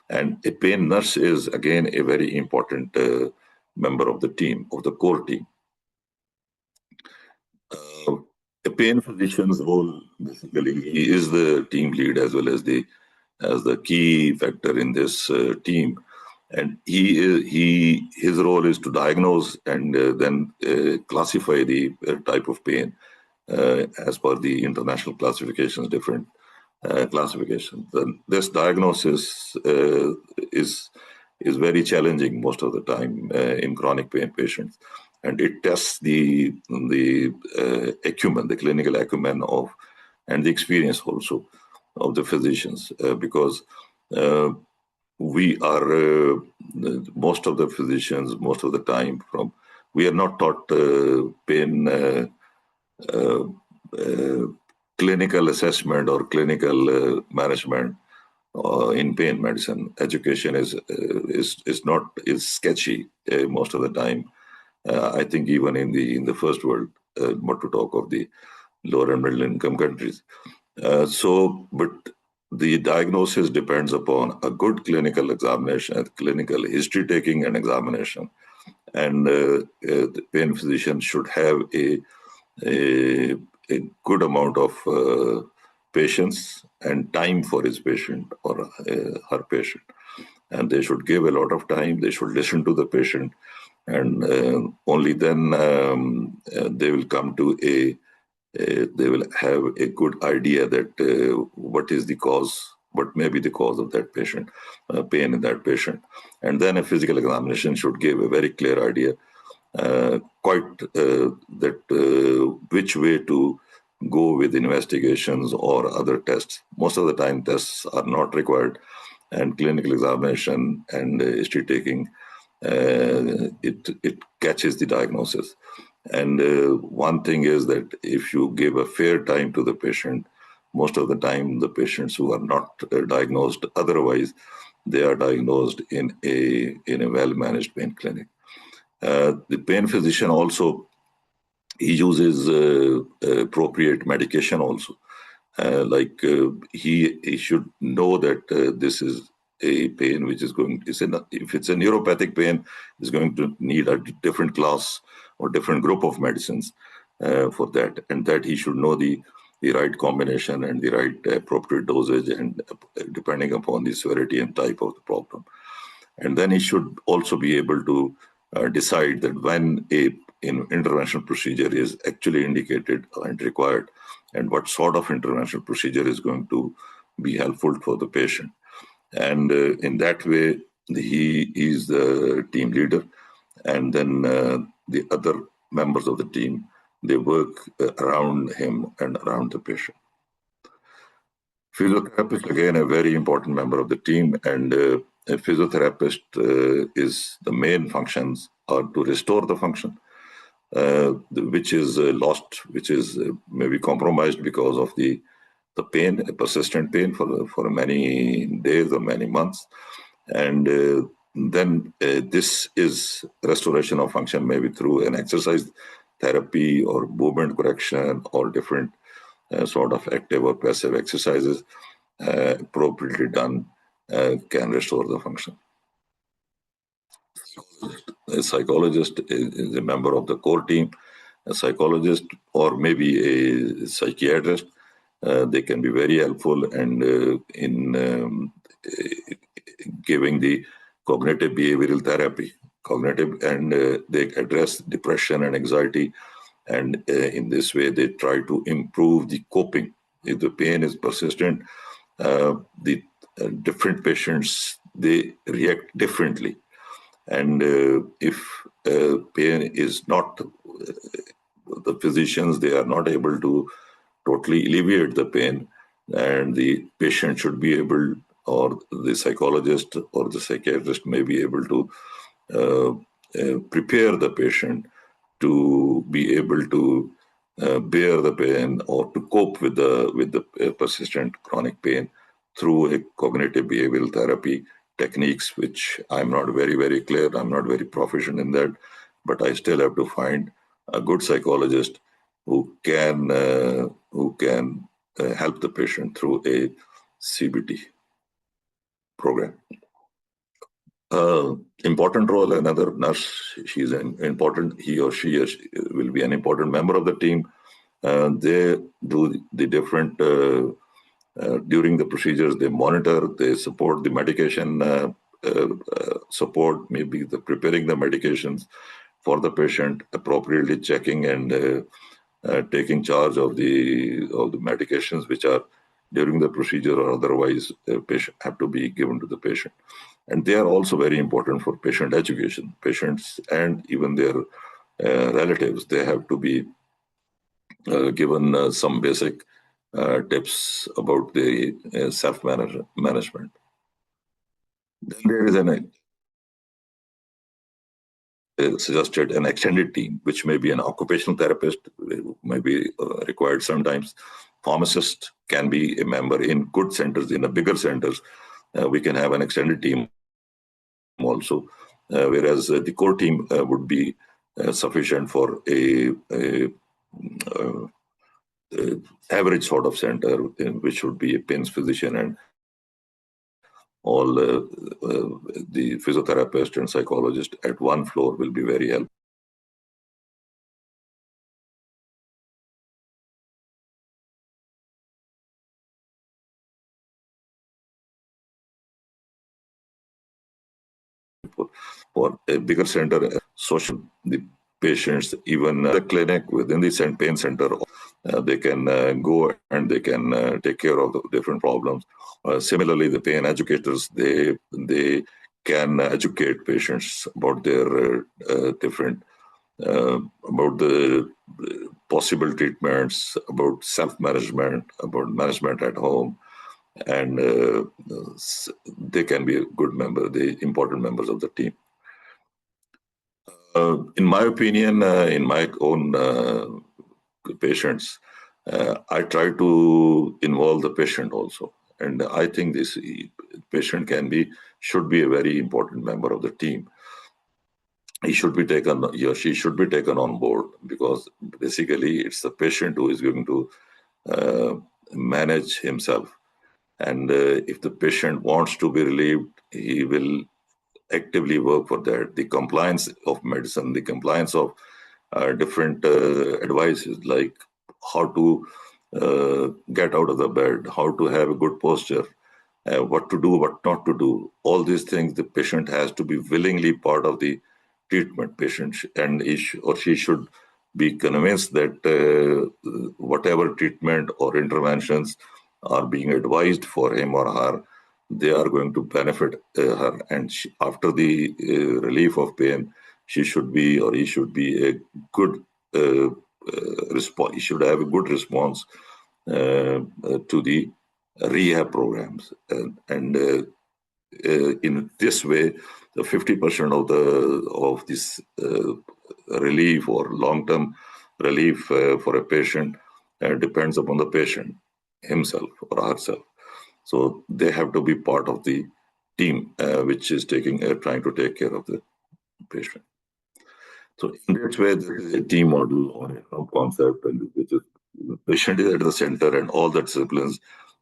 Speaker 8: And a pain nurse is, again, a very important member of the team, of the core team. A pain physician's role, basically, he is the team lead as well as the key factor in this team. And his role is to diagnose and then classify the type of pain as per the international classifications, different classifications. And this diagnosis is very challenging most of the time in chronic pain patients. and it tests the acumen, the clinical acumen and the experience also of the physicians, because we are most of the physicians, most of the time, we are not taught pain clinical assessment or clinical management in pain medicine. Education is sketchy most of the time. I think even in the first world, not to talk of the lower and middle income countries. But the diagnosis depends upon a good clinical examination, clinical history taking and examination, and the pain physician should have a good amount of patience and time for his patient or her patient. And they should give a lot of time. They should listen to the patient, and only then they will come to they will have a good idea that what is the cause, what may be the cause of that patient, pain in that patient. And then a physical examination should give a very clear idea, which way to go with investigations or other tests. Most of the time, tests are not required, and clinical examination and history taking, it catches the diagnosis. And one thing is that if you give a fair time to the patient, most of the time the patients who are not diagnosed otherwise, they are diagnosed in a well-managed pain clinic. The pain physician also, he uses appropriate medication also. He should know that this is a pain which is if it's a neuropathic pain, is going to need a different class or different group of medicines for that, and that he should know the right combination and the right appropriate dosage, and depending upon the severity and type of the problem. And then he should also be able to decide that when an interventional procedure is actually indicated and required, and what sort of interventional procedure is going to be helpful for the patient. And in that way, he is the team leader, and then the other members of the team, they work around him and around the patient. Physiotherapist, again, a very important member of the team, and a physiotherapist is the main functions are to restore the function, which is lost, which is maybe compromised because of the pain, a persistent pain for many days or many months. And then this is restoration of function, maybe through an exercise therapy or movement correction or different sort of active or passive exercises appropriately done can restore the function. A psychologist is a member of the core team. A psychologist or maybe a psychiatrist, they can be very helpful and in giving the cognitive behavioral therapy, and they address depression and anxiety, and in this way they try to improve the coping. If the pain is persistent, the different patients, they react differently, and if pain is not, the physicians, they are not able to totally alleviate the pain, and the patient should be able, or the psychologist or the psychiatrist may be able to prepare the patient to be able to bear the pain or to cope with the persistent chronic pain through a cognitive behavioral therapy techniques, which I'm not very, very clear. I'm not very proficient in that, but I still have to find a good psychologist who can help the patient through a CBT program. Important role, another nurse, she's an important, he or she will be an important member of the team. They do the different, during the procedures, they monitor, they support the medication, support maybe the preparing the medications for the patient, appropriately checking and taking charge of the medications which are during the procedure or otherwise patient have to be given to the patient. And they are also very important for patient education. Patients and even their relatives, they have to be given some basic tips about the self-management. Then there is suggested an extended team, which may be an occupational therapist, may be required sometimes. Pharmacist can be a member in good centers, in the bigger centers. We can have an extended team also, whereas the core team would be sufficient for a average sort of center, which would be a pain physician and all the physiotherapist and psychologist at one floor will be very helpful. For a bigger center, social, the patients, even the clinic within the pain center, they can go and they can take care of the different problems. Similarly, the pain educators, they can educate patients about their different, about the possible treatments, about self-management, about management at home, and they can be a good member, the important members of the team. In my opinion, in my own patients, I try to involve the patient also. And I think this patient should be a very important member of the team. He or she should be taken on board, because basically it's the patient who is going to manage himself. And if the patient wants to be relieved, he will actively work for that. The compliance of medicine, the compliance of different advices, like how to get out of the bed, how to have a good posture, what to do, what not to do. All these things, the patient has to be willingly part of the treatment. Patient and he or she should be convinced that whatever treatment or interventions are being advised for him or her, they are going to benefit her. And after the relief of pain, she should be or he should be a good response. He should have a good response to the rehab programs. And in this way, the 50% of this relief or long-term relief for a patient depends upon the patient himself or herself. So they have to be part of the team which is trying to take care of the patient. So in that way, there is a team model or a concept, and which is the patient is at the center, and all the disciplines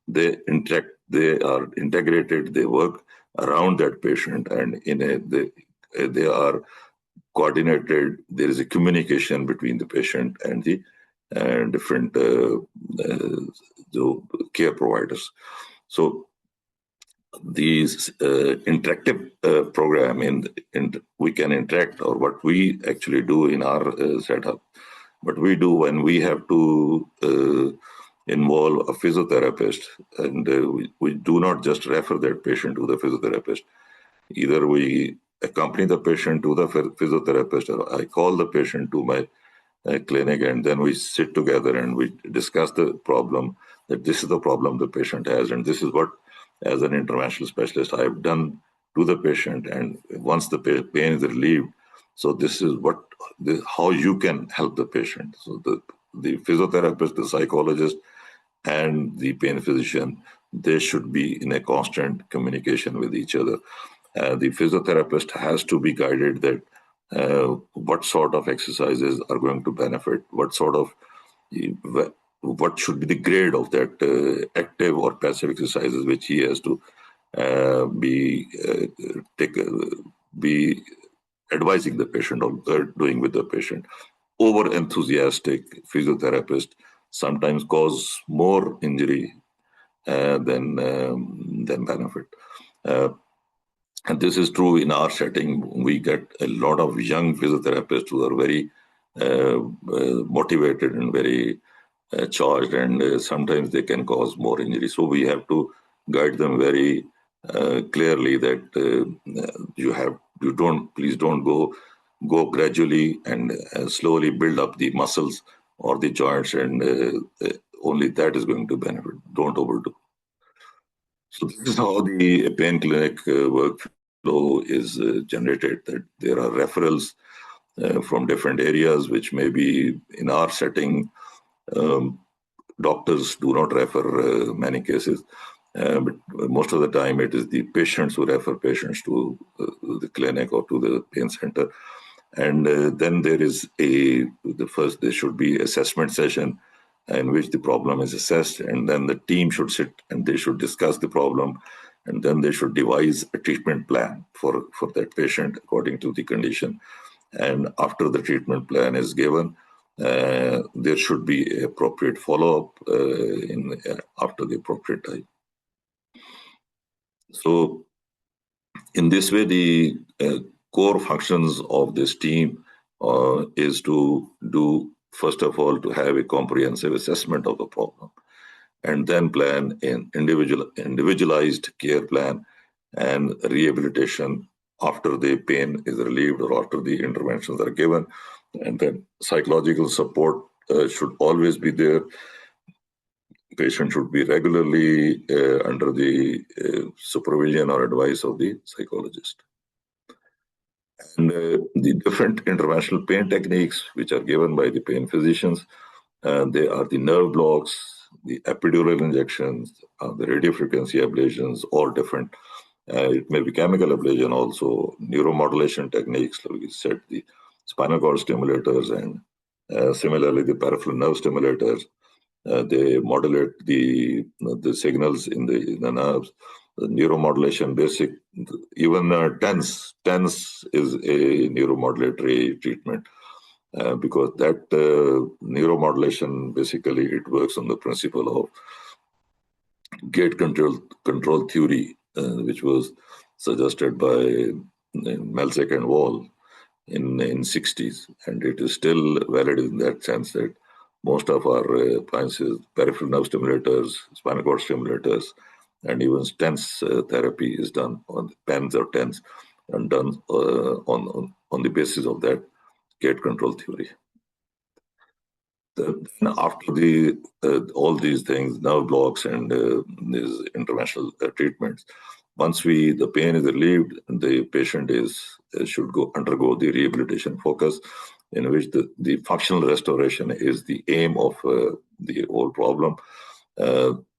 Speaker 8: they interact, they are integrated, they work around that patient, and they are coordinated. There is a communication between the patient and the different care providers. So these interactive program, we can interact, or what we actually do in our setup, what we do when we have to involve a physiotherapist, and we do not just refer that patient to the physiotherapist. Either we accompany the patient to the physiotherapist, or I call the patient to my clinic, and then we sit together and we discuss the problem, that this is the problem the patient has, and this is what, as an interventional specialist, I have done to the patient, and once the pain is relieved, so this is how you can help the patient. So the physiotherapist, the psychologist, and the pain physician, they should be in a constant communication with each other. The physiotherapist has to be guided that what sort of exercises are going to benefit, what should be the grade of that active or passive exercises which he has to be advising the patient or doing with the patient. Over enthusiastic physiotherapists sometimes cause more injury than benefit. And this is true in our setting. We get a lot of young physiotherapists who are very motivated and very charged, and sometimes they can cause more injury. So we have to guide them very clearly that please don't go go gradually and slowly build up the muscles or the joints, and only that is going to benefit. Don't overdo. So this is how the pain clinic workflow is generated, that there are referrals from different areas, which may be in our setting. Doctors do not refer many cases, but most of the time it is the patients who refer patients to the clinic or to the pain center. And then there is there should be assessment session in which the problem is assessed, and then the team should sit and they should discuss the problem, and then they should devise a treatment plan for that patient according to the condition. And after the treatment plan is given, there should be appropriate follow-up after the appropriate time. So in this way, the core functions of this team is to do, first of all, to have a comprehensive assessment of the problem, and then plan an individualized care plan and rehabilitation after the pain is relieved or after the interventions are given. And then psychological support should always be there. Patient should be regularly under the supervision or advice of the psychologist. And the different interventional pain techniques which are given by the pain physicians, they are the nerve blocks, the epidural injections, the radiofrequency ablations, all different. It may be chemical ablation also, neuromodulation techniques, like we said, the spinal cord stimulators, and similarly the peripheral nerve stimulators. They modulate the signals in the nerves. The neuromodulation, basic, even TENS is a neuromodulatory treatment because that neuromodulation, basically it works on the principle of gate control theory, which was suggested by Melzik and Wall in 60s, and it is still valid in that sense that most of our appliances, peripheral nerve stimulators, spinal cord stimulators, and even TENS therapy is done on PENS or TENS, and done on the basis of that gate control theory. Then after all these things, nerve blocks and these interventional treatments, once the pain is relieved, the patient should undergo the rehabilitation focus, in which the functional restoration is the aim of the whole problem,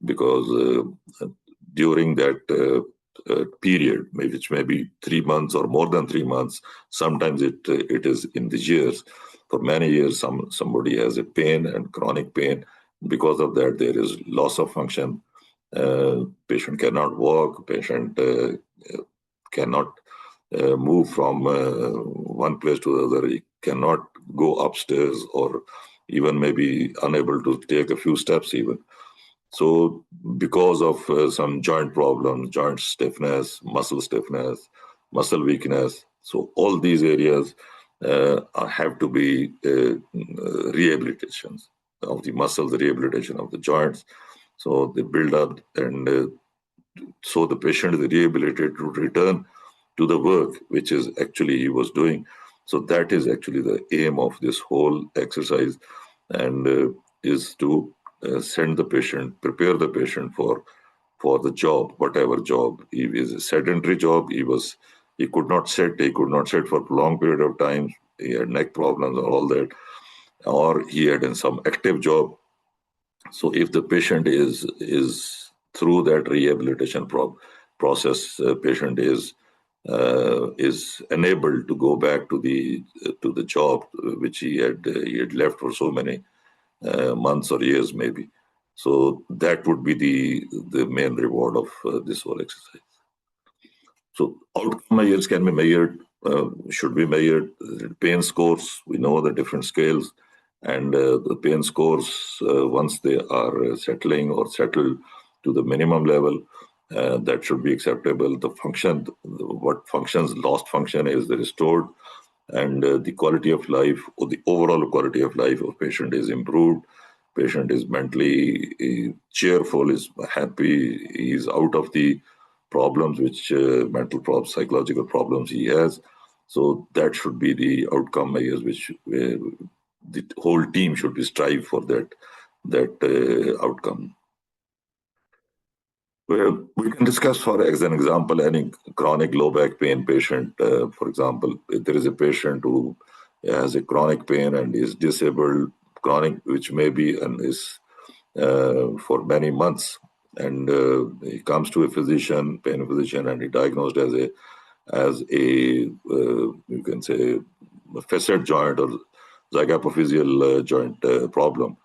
Speaker 8: because during that period, which may be 3 months or more than 3 months, sometimes it is in the years. For many years, somebody has a pain and chronic pain. Because of that, there is loss of function. Patient cannot walk. Patient cannot move from one place to the other. He cannot go upstairs, or even maybe unable to take a few steps even. So because of some joint problems, joint stiffness, muscle weakness, so all these areas have to be rehabilitations of the muscles, rehabilitation of the joints. So they build up, and so the patient is rehabilitated to return to the work which is actually he was doing. So that is actually the aim of this whole exercise, and is to send the patient, prepare the patient for the job, whatever job. If it is a sedentary job, he could not sit for a long period of time. He had neck problems or all that, or he had in some active job. So if the patient is through that rehabilitation process, patient is enabled to go back to the job which he had left for so many months or years maybe. So that would be the main reward of this whole exercise. So outcome measures can be measured, should be measured. Pain scores, we know the different scales, and the pain scores, once they are settling or settled to the minimum level, that should be acceptable. The function, what functions, lost function is restored, and the quality of life, or the overall quality of life of patient is improved. Patient is mentally cheerful, is happy, he is out of the problems which mental problems, psychological problems he has. So that should be the outcome, I guess, which the whole team should be strive for that outcome. Well, we can discuss, as an example, any chronic low back pain patient. For example, if there is a patient who has a chronic pain and is disabled, chronic, which may be and is for many months, and he comes to a physician, pain physician, and he diagnosed as a you can say a facet joint or zygapophyseal joint problem.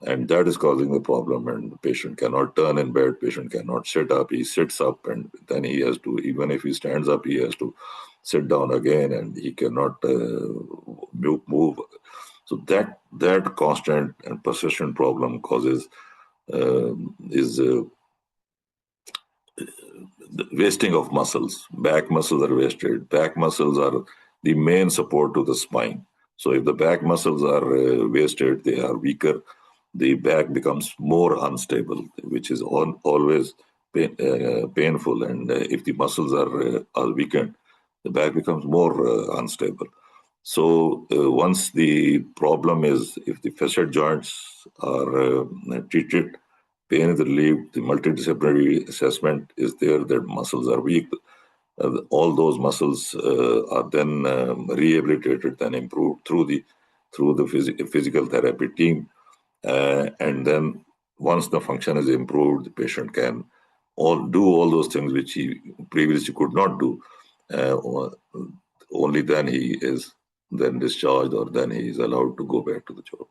Speaker 8: And that is causing the problem, and the patient cannot turn in bed, patient cannot sit up, he sits up, and then he has to, even if he stands up, he has to sit down again, and he cannot move. So that constant and persistent problem causes the wasting of muscles. Back muscles are wasted. Back muscles are the main support to the spine. So if the back muscles are wasted, they are weaker, the back becomes more unstable, which is always painful. And if the muscles are weakened, the back becomes more unstable. So once the problem is, if the facet joints are treated, pain is relieved, the multidisciplinary assessment is there that muscles are weak, all those muscles are then rehabilitated, then improved through the physical therapy team. And then once the function is improved, the patient can do all those things which he previously could not do. Only then he is then discharged, or then he is allowed to go back to the job.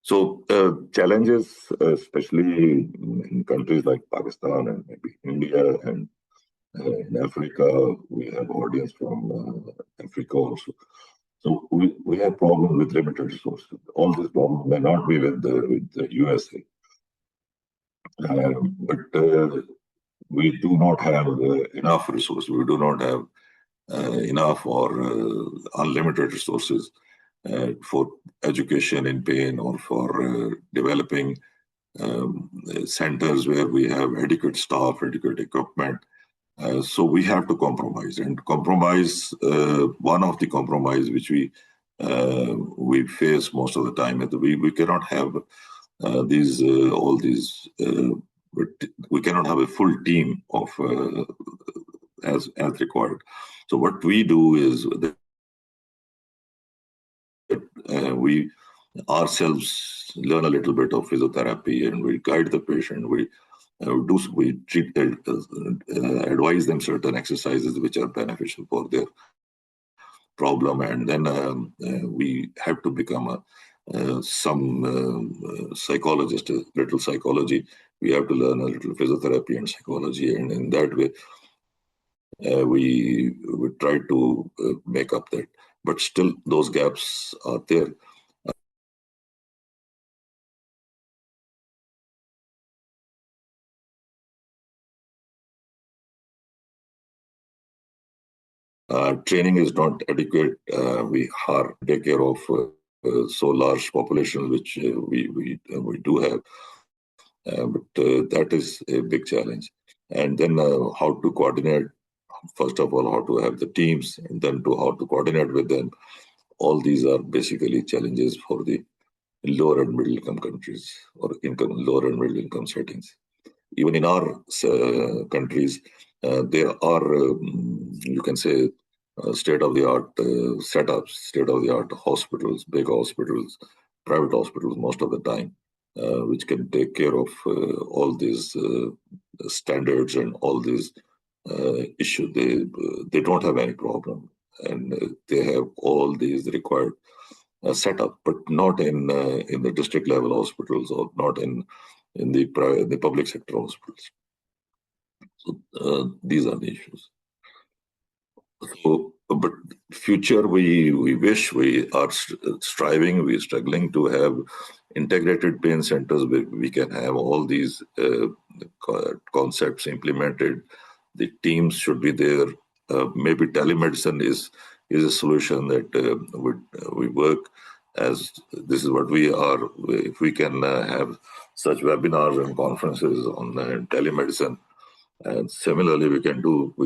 Speaker 8: So challenges, especially in countries like Pakistan and maybe India and in Africa, we have audience from Africa also. So we have problems with limited resources. All these problems may not be with the USA, but we do not have enough resources. We do not have enough or unlimited resources for education in pain, or for developing centers where we have adequate staff, adequate equipment. So we have to compromise, and compromise. One of the compromise which we face most of the time is we cannot have all these. We cannot have a full team of as required. So what we do is that we ourselves learn a little bit of physiotherapy, and we guide the patient. We treat, advise them certain exercises which are beneficial for their problem, and then we have to become some psychologist, a little psychology. We have to learn a little physiotherapy and psychology, and in that way, we try to make up that. But still, those gaps are there. Training is not adequate. We take care of so large population, which we do have, but that is a big challenge. And then how to coordinate. First of all, how to have the teams, and then how to coordinate with them. All these are basically challenges for the lower and middle income countries, or lower and middle income settings. Even in our countries, there are, you can say, state-of-the-art setups, state-of-the-art hospitals, big hospitals, private hospitals most of the time, which can take care of all these standards and all these issues. They don't have any problem, and they have all these required setup, but not in the district level hospitals, or not in the public sector hospitals. So these are the issues. So, but future, we wish, we are striving, we're struggling to have integrated pain centers where we can have all these concepts implemented. The teams should be there. Maybe telemedicine is a solution that we work as. This is what we are. If we can have such webinars and conferences on telemedicine, And similarly, we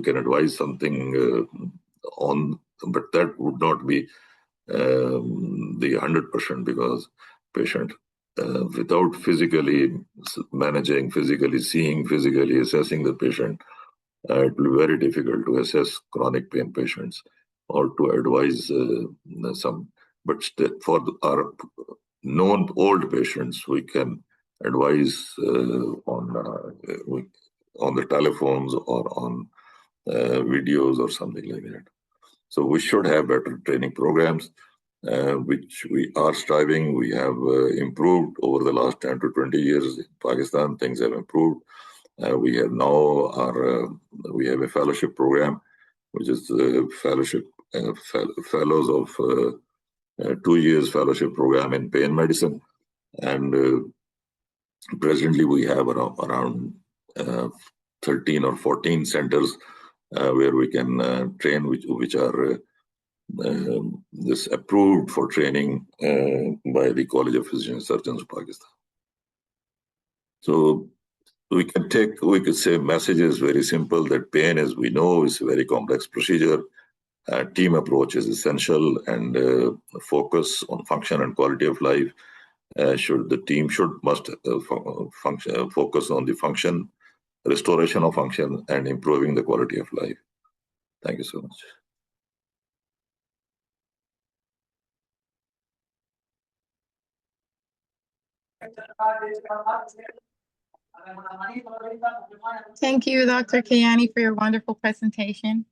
Speaker 8: can advise something but that would not be the 100%, because patient without physically managing, physically seeing, physically assessing the patient, it will be very difficult to assess chronic pain patients or to advise some. But for our known old patients, we can advise on the telephones or on videos or something like that. So we should have better training programs, which we are striving. We have improved over the last 10 to 20 years in Pakistan. Things have improved. We have now we have a fellowship program, which is fellows of 2 years fellowship program in pain medicine, and presently we have around 13 or 14 centers where we can train, which are this approved for training by the College of Physicians and Surgeons of Pakistan. So we could say message is very simple, that pain, as we know, is a very complex procedure. Team approach is essential, and focus on function and quality of life. The team must focus on the function, restoration of function, and improving the quality of life. Thank you so much.
Speaker 1: Thank you, Dr. Kayani, for your wonderful presentation.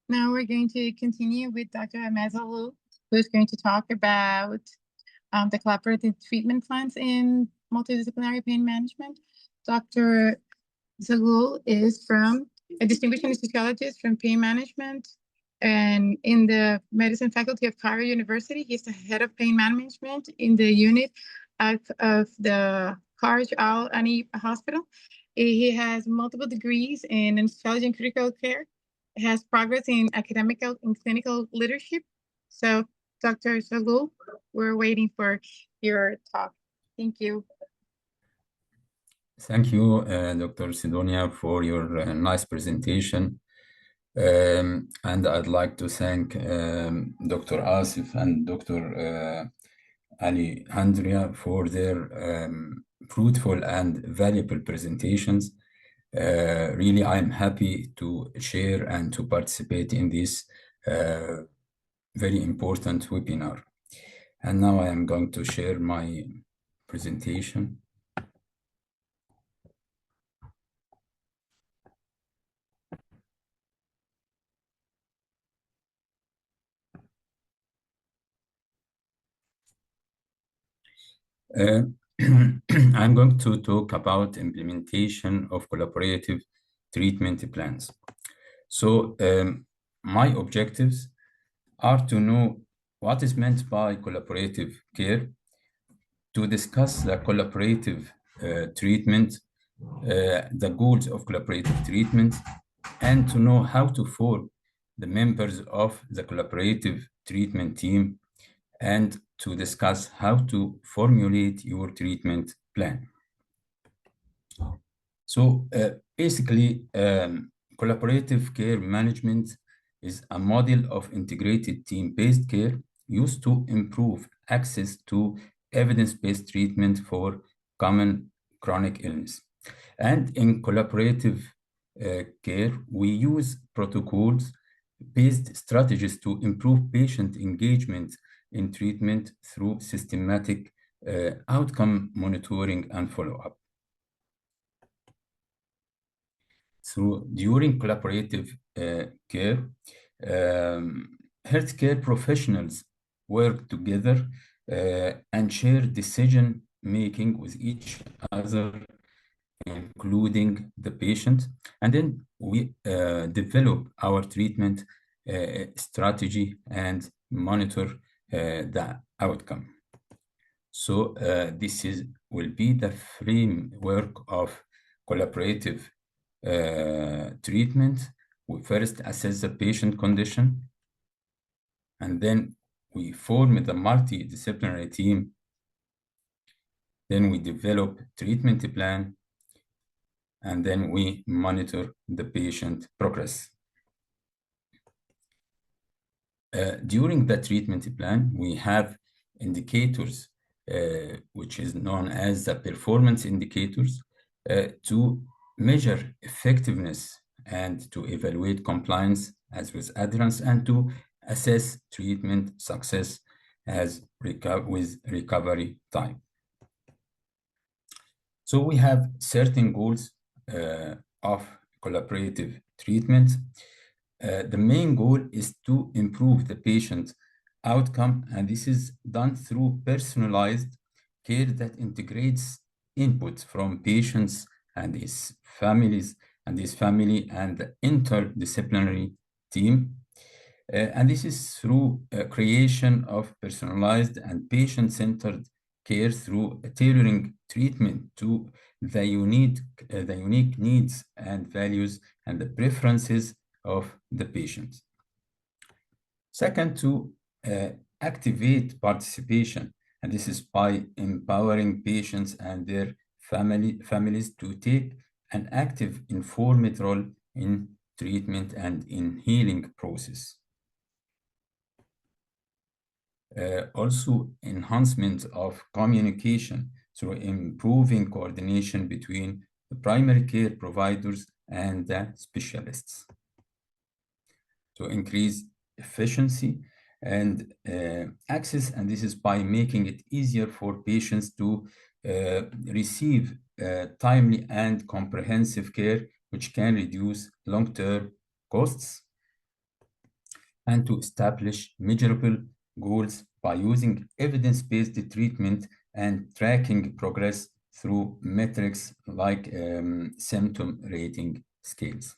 Speaker 1: Now we're going to continue with Dr. Ahmed Zaghloul, who's going to talk about the collaborative treatment plans in multidisciplinary pain management. Dr. Zaghloul is a distinguished anesthesiologist from pain management and in the medicine faculty of Cairo University. He's the head of pain management in the unit of the Kharj Al Ani Hospital. He has multiple degrees in anesthesiology and critical care. He has progress in academic and clinical leadership. So, Dr. Zaghloul, we're waiting for your talk. Thank you.
Speaker 9: Thank you, Dr. Sidonia, for your nice presentation. And I'd like to thank Dr. Asif and Dr. Alejandra for their fruitful and valuable presentations. Really, I'm happy to share and to participate in this very important webinar. And now I am going to share my presentation. I'm going to talk about implementation of collaborative treatment plans. So my objectives are to know what is meant by collaborative care, to discuss the collaborative treatment, the goals of collaborative treatment, and to know how to form the members of the collaborative treatment team, and to discuss how to formulate your treatment plan. So basically, collaborative care management is a model of integrated team-based care used to improve access to evidence-based treatment for common chronic illness. And in collaborative care, we use protocols-based strategies to improve patient engagement in treatment through systematic outcome monitoring and follow-up. So during collaborative care, healthcare professionals work together and share decision-making with each other, including the patient, and then we develop our treatment strategy and monitor the outcome. So this will be the framework of collaborative treatment. We first assess the patient condition, and then we form the multidisciplinary team. Then we develop treatment plan, and then we monitor the patient progress. During the treatment plan, we have indicators, which is known as the performance indicators, to measure effectiveness and to evaluate compliance as with adherence and to assess treatment success as with recovery time. So we have certain goals of collaborative treatment. The main goal is to improve the patient outcome, and this is done through personalized care that integrates input from patients and his families and his family and the interdisciplinary team. And this is through creation of personalized and patient-centered care through tailoring treatment to the unique needs and values and the preferences of the patient. Second, to activate participation, and this is by empowering patients and their families to take an active, informed role in treatment and in healing process. Also, enhancement of communication through improving coordination between the primary care providers and the specialists to increase efficiency and access, and this is by making it easier for patients to receive timely and comprehensive care, which can reduce long-term costs, and to establish measurable goals by using evidence-based treatment and tracking progress through metrics like symptom rating scales.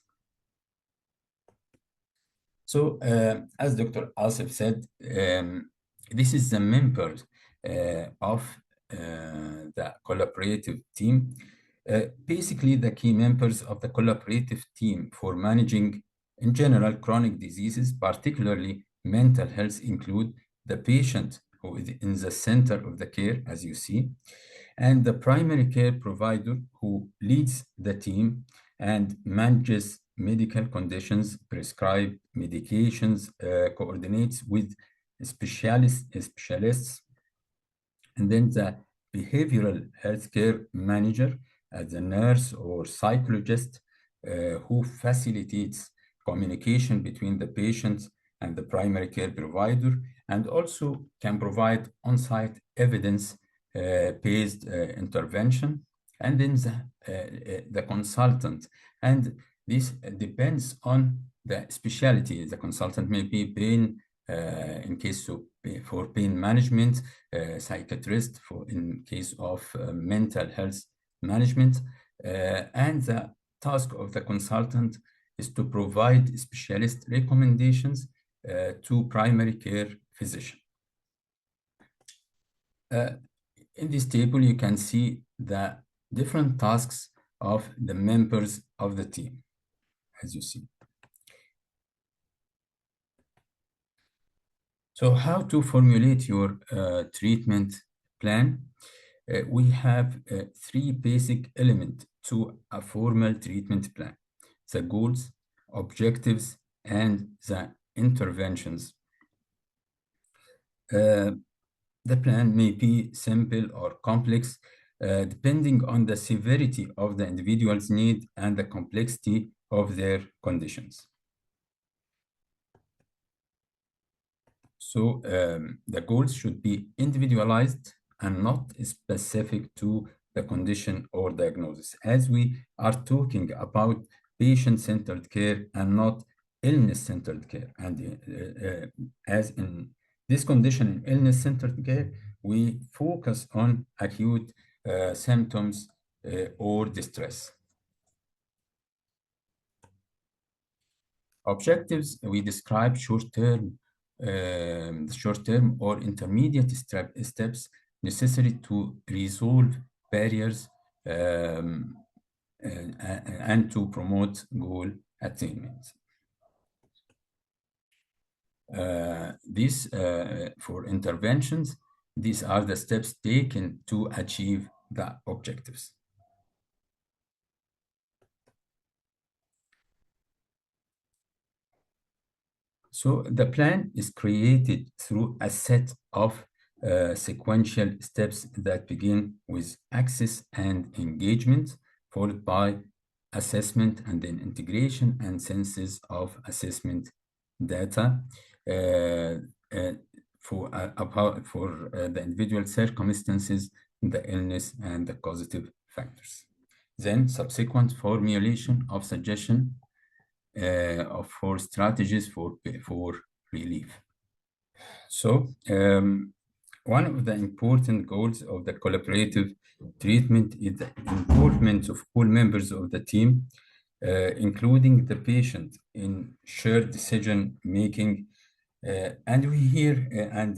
Speaker 9: So, as Dr. Asif said, this is the members of the collaborative team. Basically, the key members of the collaborative team for managing, in general, chronic diseases, particularly mental health, include the patient who is in the center of the care, as you see, and the primary care provider who leads the team and manages medical conditions, prescribe medications, coordinates with specialists, and then the behavioral healthcare manager as a nurse or psychologist who facilitates communication between the patient and the primary care provider, and also can provide on-site evidence-based intervention, and then the consultant. And this depends on the specialty. The consultant may be pain, in case of for pain management, psychiatrist in case of mental health management, and the task of the consultant is to provide specialist recommendations to primary care physician. In this table, you can see the different tasks of the members of the team, as you see. So how to formulate your treatment plan? We have three basic elements to a formal treatment plan: the goals, objectives, and the interventions. The plan may be simple or complex, depending on the severity of the individual's need and the complexity of their conditions. So the goals should be individualized and not specific to the condition or diagnosis, as we are talking about patient-centered care and not illness-centered care. And as in this condition, in illness-centered care, we focus on acute symptoms or distress. Objectives, we describe short-term or intermediate steps necessary to resolve barriers and to promote goal attainment. For interventions, these are the steps taken to achieve the objectives. So the plan is created through a set of sequential steps that begin with access and engagement, followed by assessment and then integration and census of assessment data for the individual circumstances, the illness, and the causative factors. Then subsequent formulation of suggestion for strategies for relief. So one of the important goals of the collaborative treatment is the involvement of all members of the team, including the patient, in shared decision making. And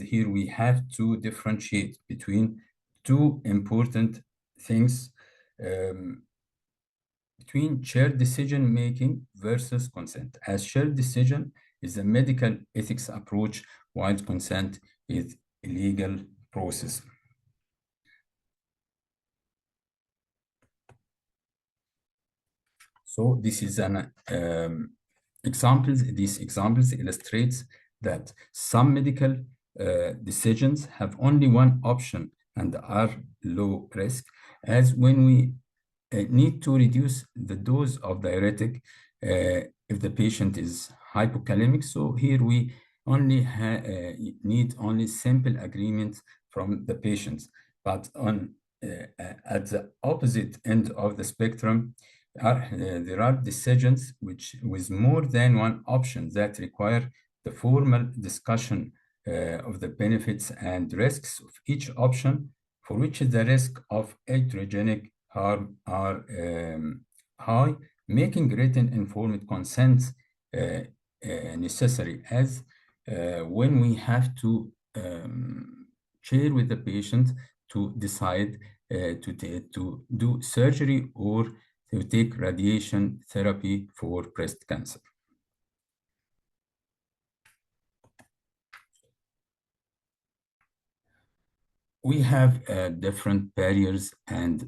Speaker 9: here we have to differentiate between two important things, between shared decision making versus consent, as shared decision is a medical ethics approach, while consent is a legal process. So this is an these examples illustrates that some medical decisions have only one option and are low risk, as when we need to reduce the dose of diuretic if the patient is hypokalemic. So here we only need only simple agreement from the patients. But on at the opposite end of the spectrum, there are decisions with more than one option that require the formal discussion of the benefits and risks of each option, for which the risk of iatrogenic harm are high, making written informed consent necessary, as when we have to share with the patient to decide to do surgery or to take radiation therapy for breast cancer. We have different barriers and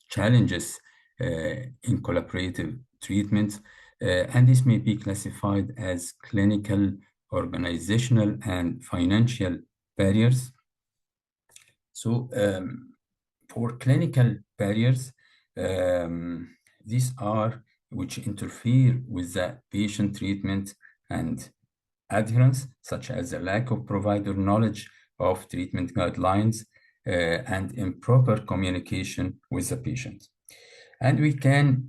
Speaker 9: challenges in collaborative treatment, and this may be classified as clinical, organizational, and financial barriers. So for clinical barriers, these are which interfere with the patient treatment and adherence, such as a lack of provider knowledge of treatment guidelines and improper communication with the patient. And we can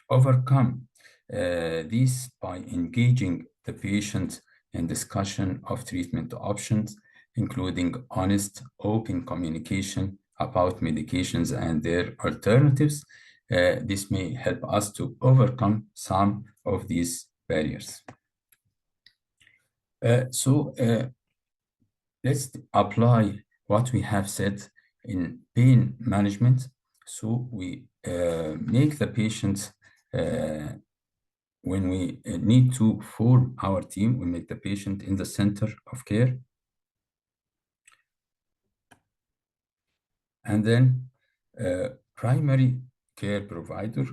Speaker 9: overcome this by engaging the patient in discussion of treatment options, including honest, open communication about medications and their alternatives. This may help us to overcome some of these barriers. Let's apply what we have said in pain management. So we make the patients, when we need to form our team, we make the patient in the center of care. And then primary care provider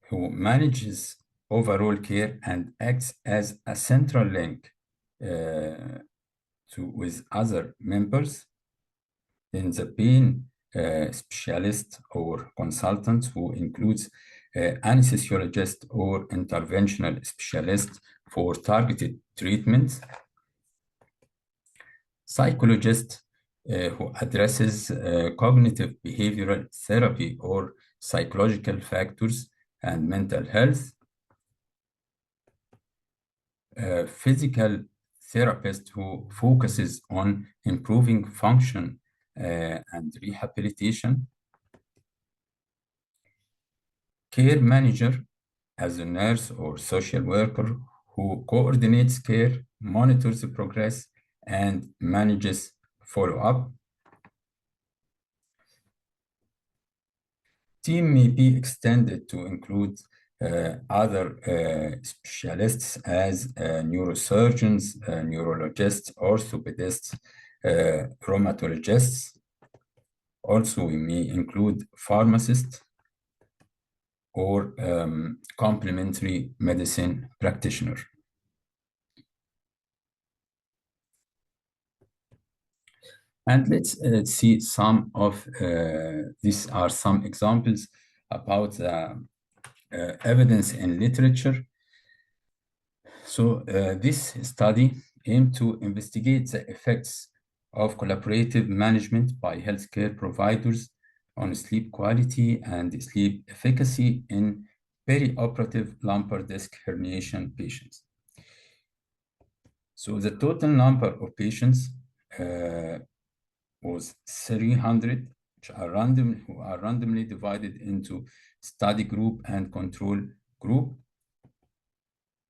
Speaker 9: who manages overall care and acts as a central link with other members. Then the pain specialist or consultant, who includes anesthesiologist or interventional specialist for targeted treatment. Psychologist who addresses cognitive behavioral therapy or psychological factors and mental health. Physical therapist who focuses on improving function and rehabilitation. Care manager as a nurse or social worker who coordinates care, monitors the progress, and manages follow-up. Team may be extended to include other specialists as neurosurgeons, neurologists, orthopedists, rheumatologists. Also, we may include pharmacists or complementary medicine practitioner. And let's see some of these are some examples about the evidence in literature. So this study aimed to investigate the effects of collaborative management by healthcare providers on sleep quality and sleep efficacy in perioperative lumbar disc herniation patients. So the total number of patients was 300, which are randomly divided into study group and control group.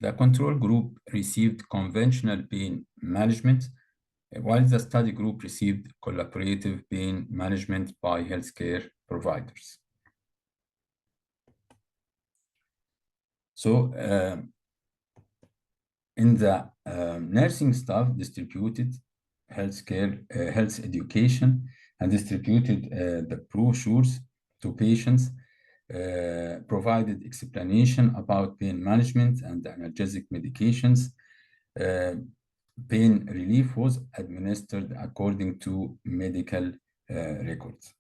Speaker 9: The control group received conventional pain management, while the study group received collaborative pain management by healthcare providers. So in the nursing staff distributed health education and distributed the brochures to patients, provided explanation about pain management and analgesic medications. Pain relief was administered according to medical records.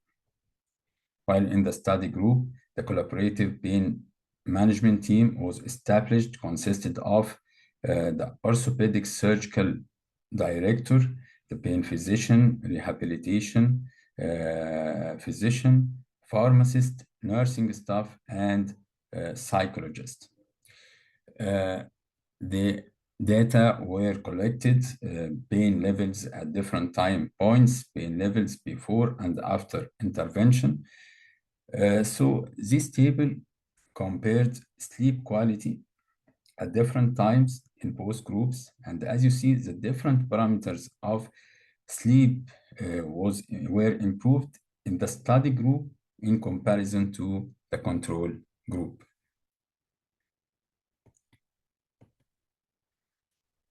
Speaker 9: While in the study group, the collaborative pain management team was established, consisted of the orthopedic surgical director, the pain physician, rehabilitation physician, pharmacist, nursing staff, and psychologist. The data were collected, pain levels at different time points, pain levels before and after intervention. So this table compared sleep quality at different times in both groups. And as you see, the different parameters of sleep were improved in the study group in comparison to the control group.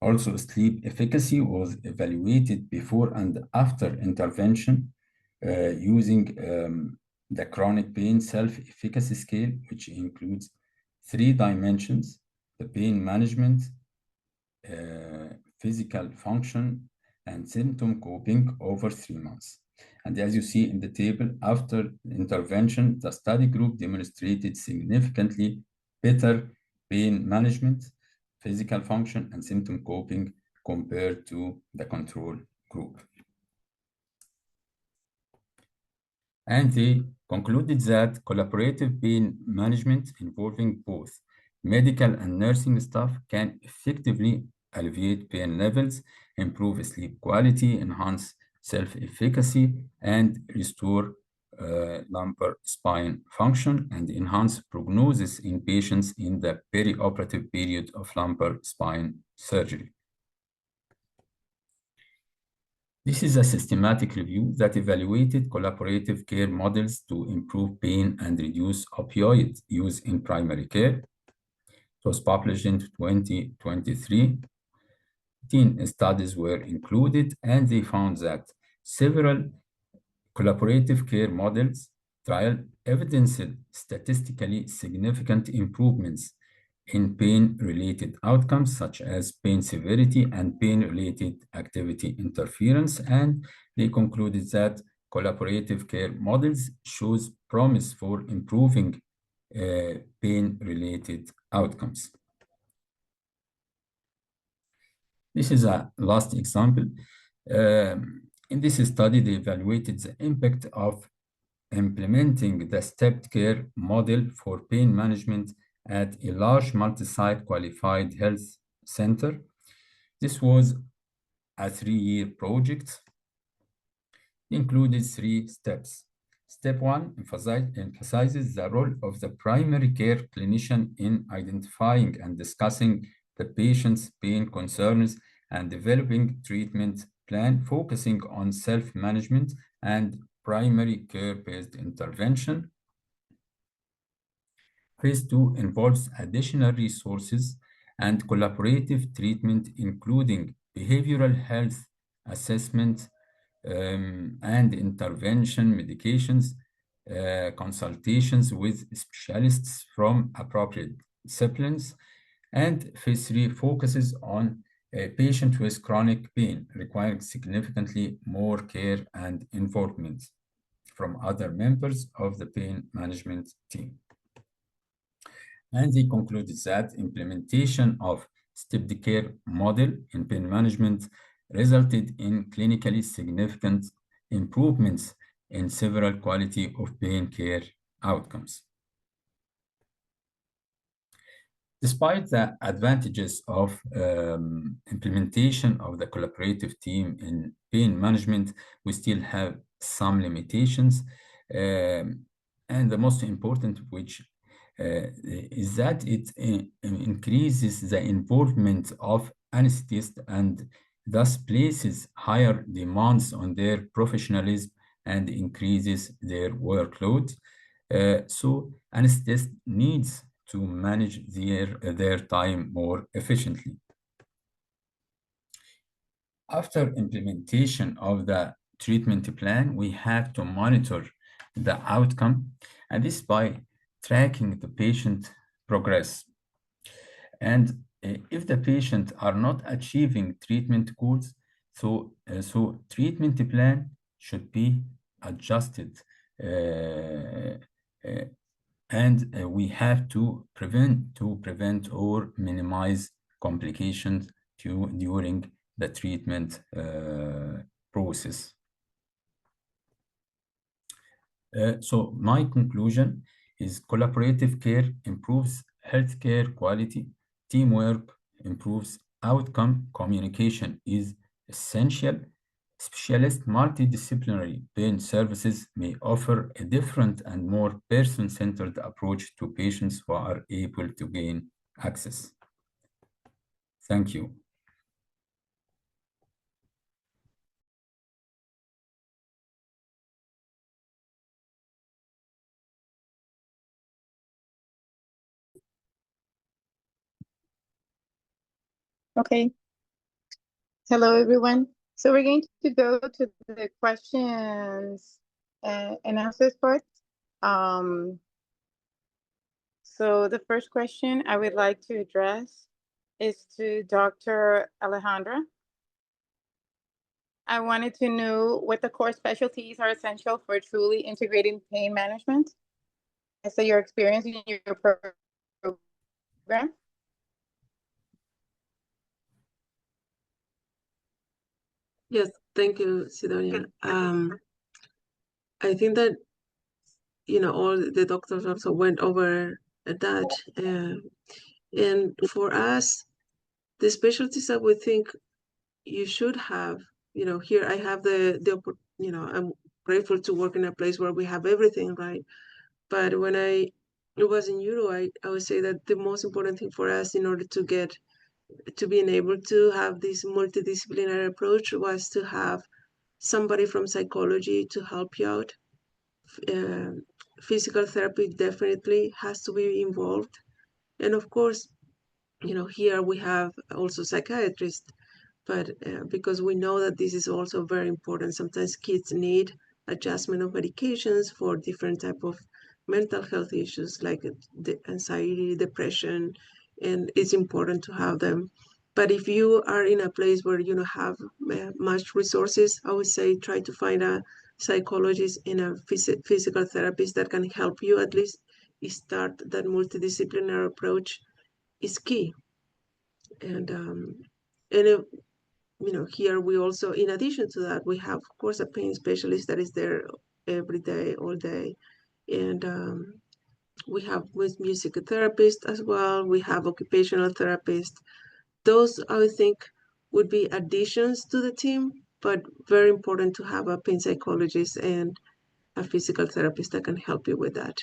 Speaker 9: Also, sleep efficacy was evaluated before and after intervention using the chronic pain self-efficacy scale, which includes 3 dimensions: the pain management, physical function, and symptom coping over 3 months. And as you see in the table, after intervention, the study group demonstrated significantly better pain management, physical function, and symptom coping compared to the control group. And they concluded that collaborative pain management involving both medical and nursing staff can effectively alleviate pain levels, improve sleep quality, enhance self-efficacy, and restore lumbar spine function, and enhance prognosis in patients in the perioperative period of lumbar spine surgery. This is a systematic review that evaluated collaborative care models to improve pain and reduce opioid use in primary care. It was published in 2023. 10 studies were included, and they found that several collaborative care models trial evidenced statistically significant improvements in pain-related outcomes such as pain severity and pain-related activity interference, and they concluded that collaborative care models shows promise for improving pain-related outcomes. This is a last example. In this study, they evaluated the impact of implementing the stepped care model for pain management at a large multi-site qualified health center. This was a 3-year project. It included 3 steps. Step 1 emphasizes the role of the primary care clinician in identifying and discussing the patient's pain concerns and developing treatment plan focusing on self-management and primary care-based intervention. Phase 2 involves additional resources and collaborative treatment, including behavioral health assessment and intervention, medications, consultations with specialists from appropriate disciplines. And phase 3 focuses on A patient with chronic pain requires significantly more care and involvement from other members of the pain management team. And he concluded that implementation of stepped care model in pain management resulted in clinically significant improvements in several quality of pain care outcomes. Despite the advantages of implementation of the collaborative team in pain management, we still have some limitations. And the most important of which is that it increases the involvement of anesthetists and thus places higher demands on their professionalism and increases their workload. So anesthetists needs to manage their time more efficiently. After implementation of the treatment plan, we have to monitor the outcome, and this by tracking the patient progress. And if the patient are not achieving treatment goals, so treatment plan should be adjusted, and we have to prevent or minimize complications during the treatment process. So my conclusion is collaborative care improves healthcare quality, teamwork improves outcome, communication is essential. Specialist multidisciplinary pain services may offer a different and more person-centered approach to patients who are able to gain access. Thank you.
Speaker 1: Okay. Hello, everyone. So we're going to go to the questions and answers part. So the first question I would like to address is to Dr. Alejandra. I wanted to know what the core specialties are essential for truly integrating pain management. So your experience in your program.
Speaker 2: Yes, thank you, Sidonia. I think that, all the doctors also went over that. And for us, the specialties that we think you should have, here I have I'm grateful to work in a place where we have everything, right? But when I was in Euro, I would say that the most important thing for us in order to being able to have this multidisciplinary approach was to have somebody from psychology to help you out. Physical therapy definitely has to be involved. And of course, here we have also psychiatrists, but because we know that this is also very important. Sometimes kids need adjustment of medications for different type of mental health issues like the anxiety, depression, and it's important to have them. But if you are in a place where you don't have much resources, I would say try to find a psychologist and a physical therapist that can help you at least start that multidisciplinary approach is key. And here we also, in addition to that, we have, of course, a pain specialist that is there every day, all day. And we have with music therapist as well. We have occupational therapist. Those, I would think, would be additions to the team, but very important to have a pain psychologist and a physical therapist that can help you with that.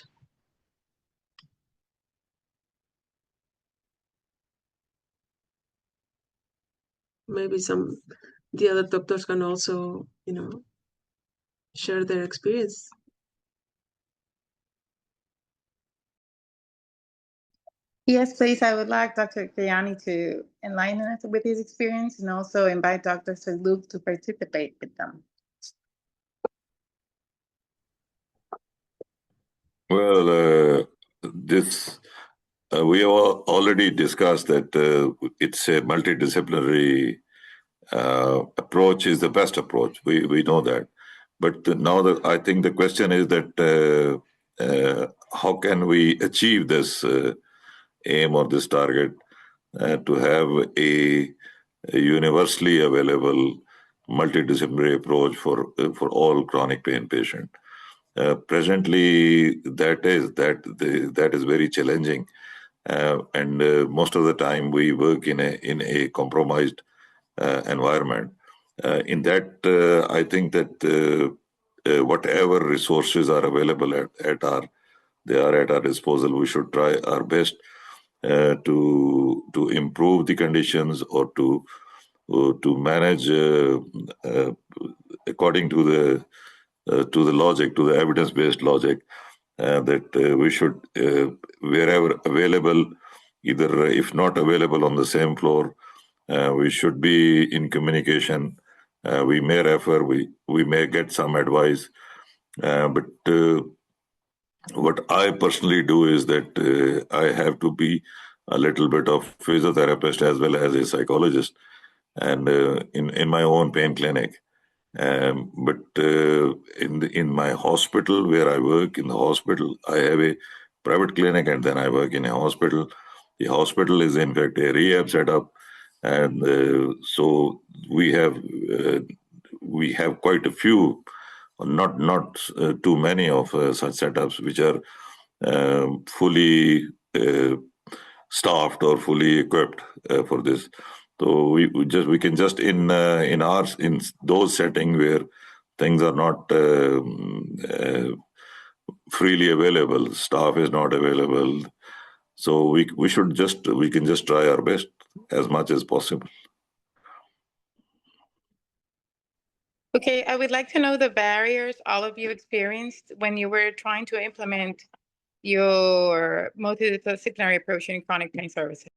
Speaker 2: Maybe the other doctors can also, share their experience.
Speaker 1: Yes, please. I would like Dr. Kayani to enlighten us with his experience and also invite Dr. Zaghloul to participate with them.
Speaker 8: Well, this We have already discussed that it's a multidisciplinary approach is the best approach. We know that. But now I think the question is that how can we achieve this aim or this target to have a universally available multidisciplinary approach for all chronic pain patients. Presently, that is very challenging, and most of the time we work in a compromised environment. In that, I think that whatever resources are available at our disposal, we should try our best to improve the conditions or to manage according to the logic, to the evidence-based logic, that we should, wherever available, either if not available on the same floor, we should be in communication. We may refer, we may get some advice, but what I personally do is that I have to be a little bit of physiotherapist as well as a psychologist, and in my own pain clinic. But in my hospital where I work, in the hospital, I have a private clinic and then I work in a hospital. The hospital is in fact a rehab setup, and so we have quite a few, not too many of such setups which are fully staffed or fully equipped for this. So we can just in those settings where things are not freely available, staff is not available. So we can just try our best as much as possible.
Speaker 1: Okay, I would like to know the barriers all of you experienced when you were trying to implement your multidisciplinary approach in chronic pain services.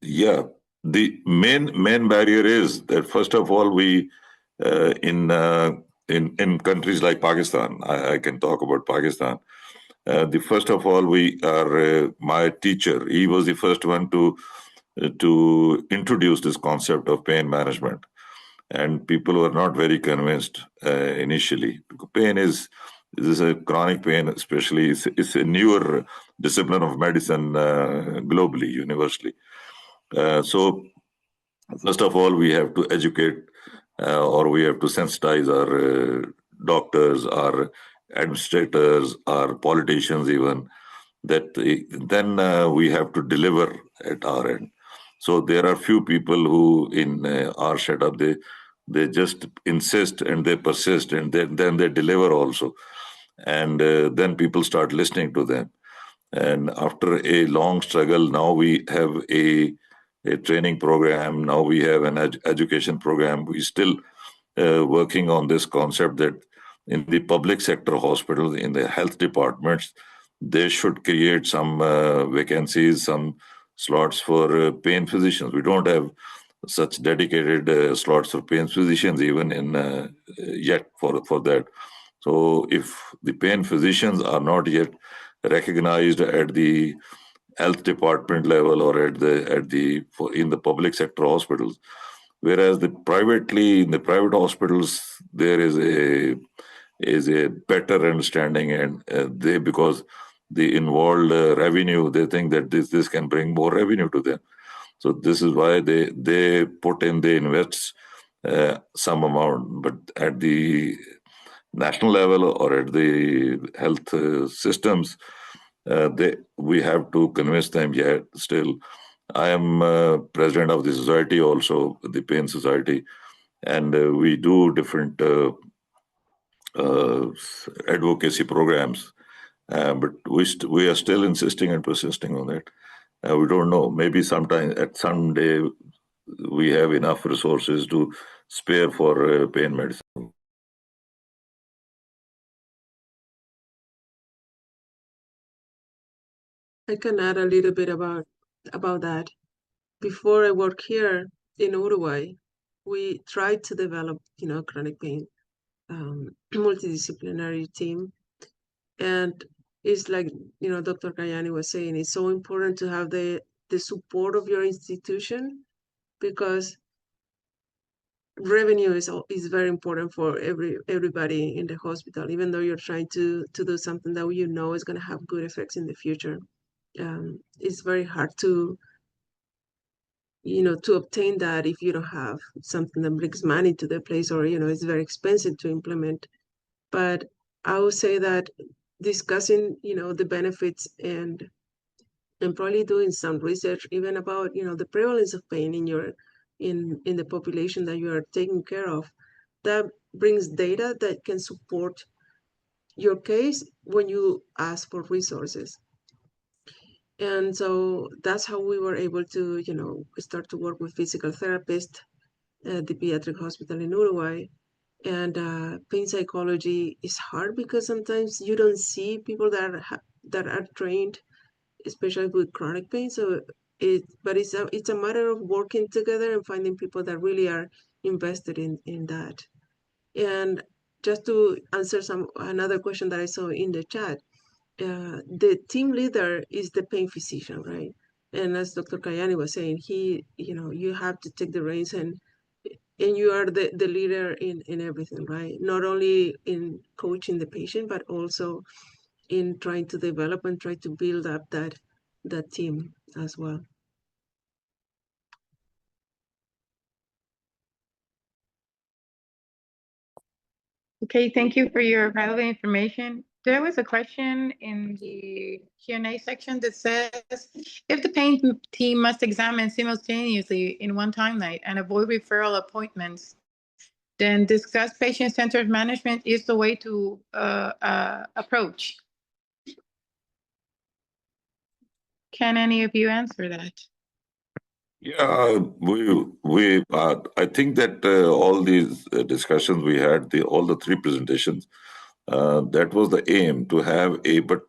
Speaker 8: Yeah, the main barrier is that first of all, we in countries like Pakistan, I can talk about Pakistan. The first of all, we are my teacher. He was the first one to introduce this concept of pain management, and people were not very convinced initially. Pain is a chronic pain, especially it's a newer discipline of medicine globally, universally. So first of all, we have to educate or we have to sensitize our doctors, our administrators, our politicians even, that then we have to deliver at our end. So there are few people who in our setup, they just insist and they persist and then they deliver also. And then people start listening to them. And after a long struggle, now we have a training program. Now we have an education program. We still working on this concept that in the public sector hospitals, in the health departments, they should create some vacancies, some slots for pain physicians. We don't have such dedicated slots for pain physicians even in yet for that. So if the pain physicians are not yet recognized at the health department level or in the public sector hospitals, whereas in the private hospitals there is a better understanding, and because the involved revenue, they think that this can bring more revenue to them. So this is why they invest some amount, but at the national level or at the health systems, we have to convince them yet still. I am president of the society also, the Pain Society, and we do different advocacy programs, but we are still insisting and persisting on it. We don't know. Maybe someday we have enough resources to spare for pain medicine.
Speaker 2: I can add a little bit about that. Before I work here in Uruguay, we tried to develop, chronic pain multidisciplinary team, And it's like, Dr. Kayani was saying, it's so important to have the support of your institution, because revenue is very important for everybody in the hospital, even though you're trying to do something that is going to have good effects in the future. It's very hard to obtain that if you don't have something that brings money to the place, or it's very expensive to implement. But I would say that discussing the benefits and probably doing some research even about the prevalence of pain in the population that you are taking care of, that brings data that can support your case when you ask for resources. And so that's how we were able to start to work with physical therapists at the pediatric hospital in Uruguay. And pain psychology is hard because sometimes you don't see people that are trained, especially with chronic pain. So it's a matter of working together and finding people that really are invested in that. And just to answer another question that I saw in the chat, the team leader is the pain physician, right? And as Dr. Kayani was saying, you have to take the reins, and you are the leader in everything, right? Not only in coaching the patient, but also in trying to develop and try to build up that team as well.
Speaker 1: Okay, thank you for your valuable information. There was a question in the Q&A section that says, if the pain team must examine simultaneously in one timeline and avoid referral appointments, then discuss patient-centered management is the way to approach. Can any of you answer that?
Speaker 8: Yeah, I think that all these discussions we had, all the three presentations, that was the aim to have but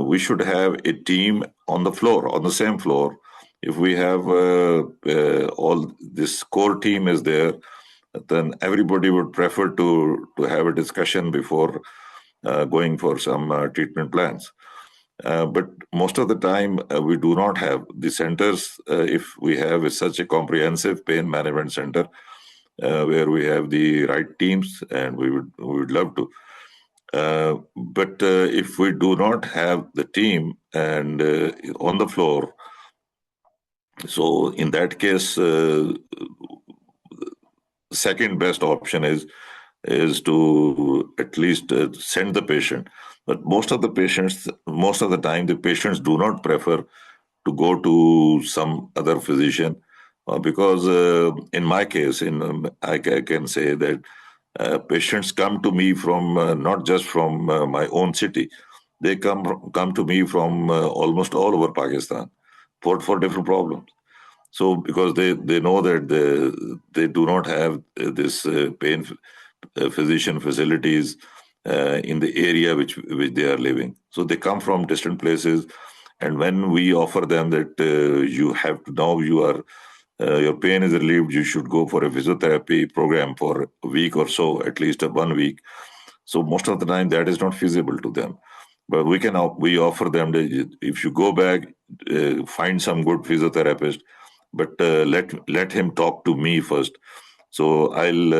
Speaker 8: we should have a team on the floor, on the same floor. If we have all this core team is there, then everybody would prefer to have a discussion before going for some treatment plans. But most of the time, we do not have the centers. If we have such a comprehensive pain management center where we have the right teams, and we would love to. But if we do not have the team and on the floor, so in that case, second best option is to at least send the patient. But most of the time, the patients do not prefer to go to some other physician because in my case, I can say that patients come to me from not just from my own city. They come to me from almost all over Pakistan for different problems. So because they know that they do not have this pain physician facilities in the area which they are living. So they come from distant places, and when we offer them that you have to, now you are your pain is relieved, you should go for a physiotherapy program for a week or so, at least 1 week. So most of the time that is not feasible to them. But we offer them that if you go back, find some good physiotherapist, but let him talk to me first. So I'll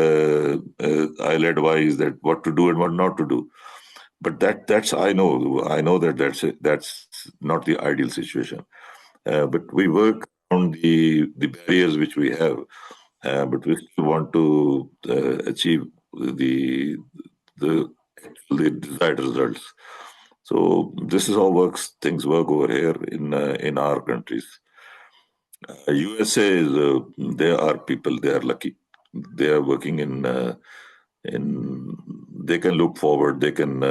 Speaker 8: advise that what to do and what not to do. But that's I know that that's not the ideal situation. But we work on the barriers which we have, but we still want to achieve the desired results. So this is how things work over here in our countries. USA is they are people, they are lucky. They are working in they can look forward, they can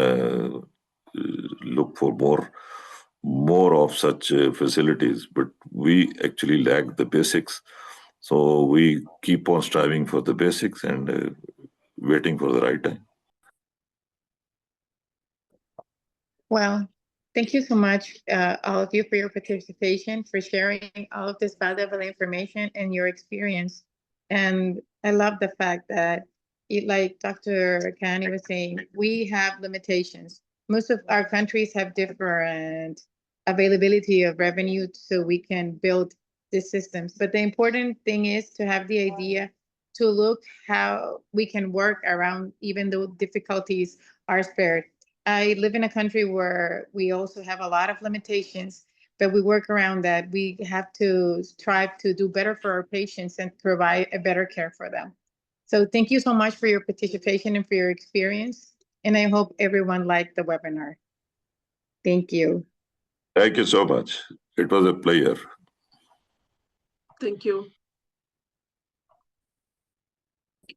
Speaker 8: look for more of such facilities, but we actually lack the basics. So we keep on striving for the basics and waiting for the right time.
Speaker 1: Well, thank you so much, all of you, for your participation, for sharing all of this valuable information and your experience. And I love the fact that, like Dr. Kayani was saying, we have limitations. most of our countries have different availability of revenue, so we can build the systems. But the important thing is to have the idea to look how we can work around, even though difficulties are spared. I live in a country where we also have a lot of limitations, but we work around that. We have to strive to do better for our patients and provide a better care for them. So thank you so much for your participation and for your experience. And I hope everyone liked the webinar. Thank you.
Speaker 8: Thank you so much. It was a pleasure.
Speaker 2: Thank you.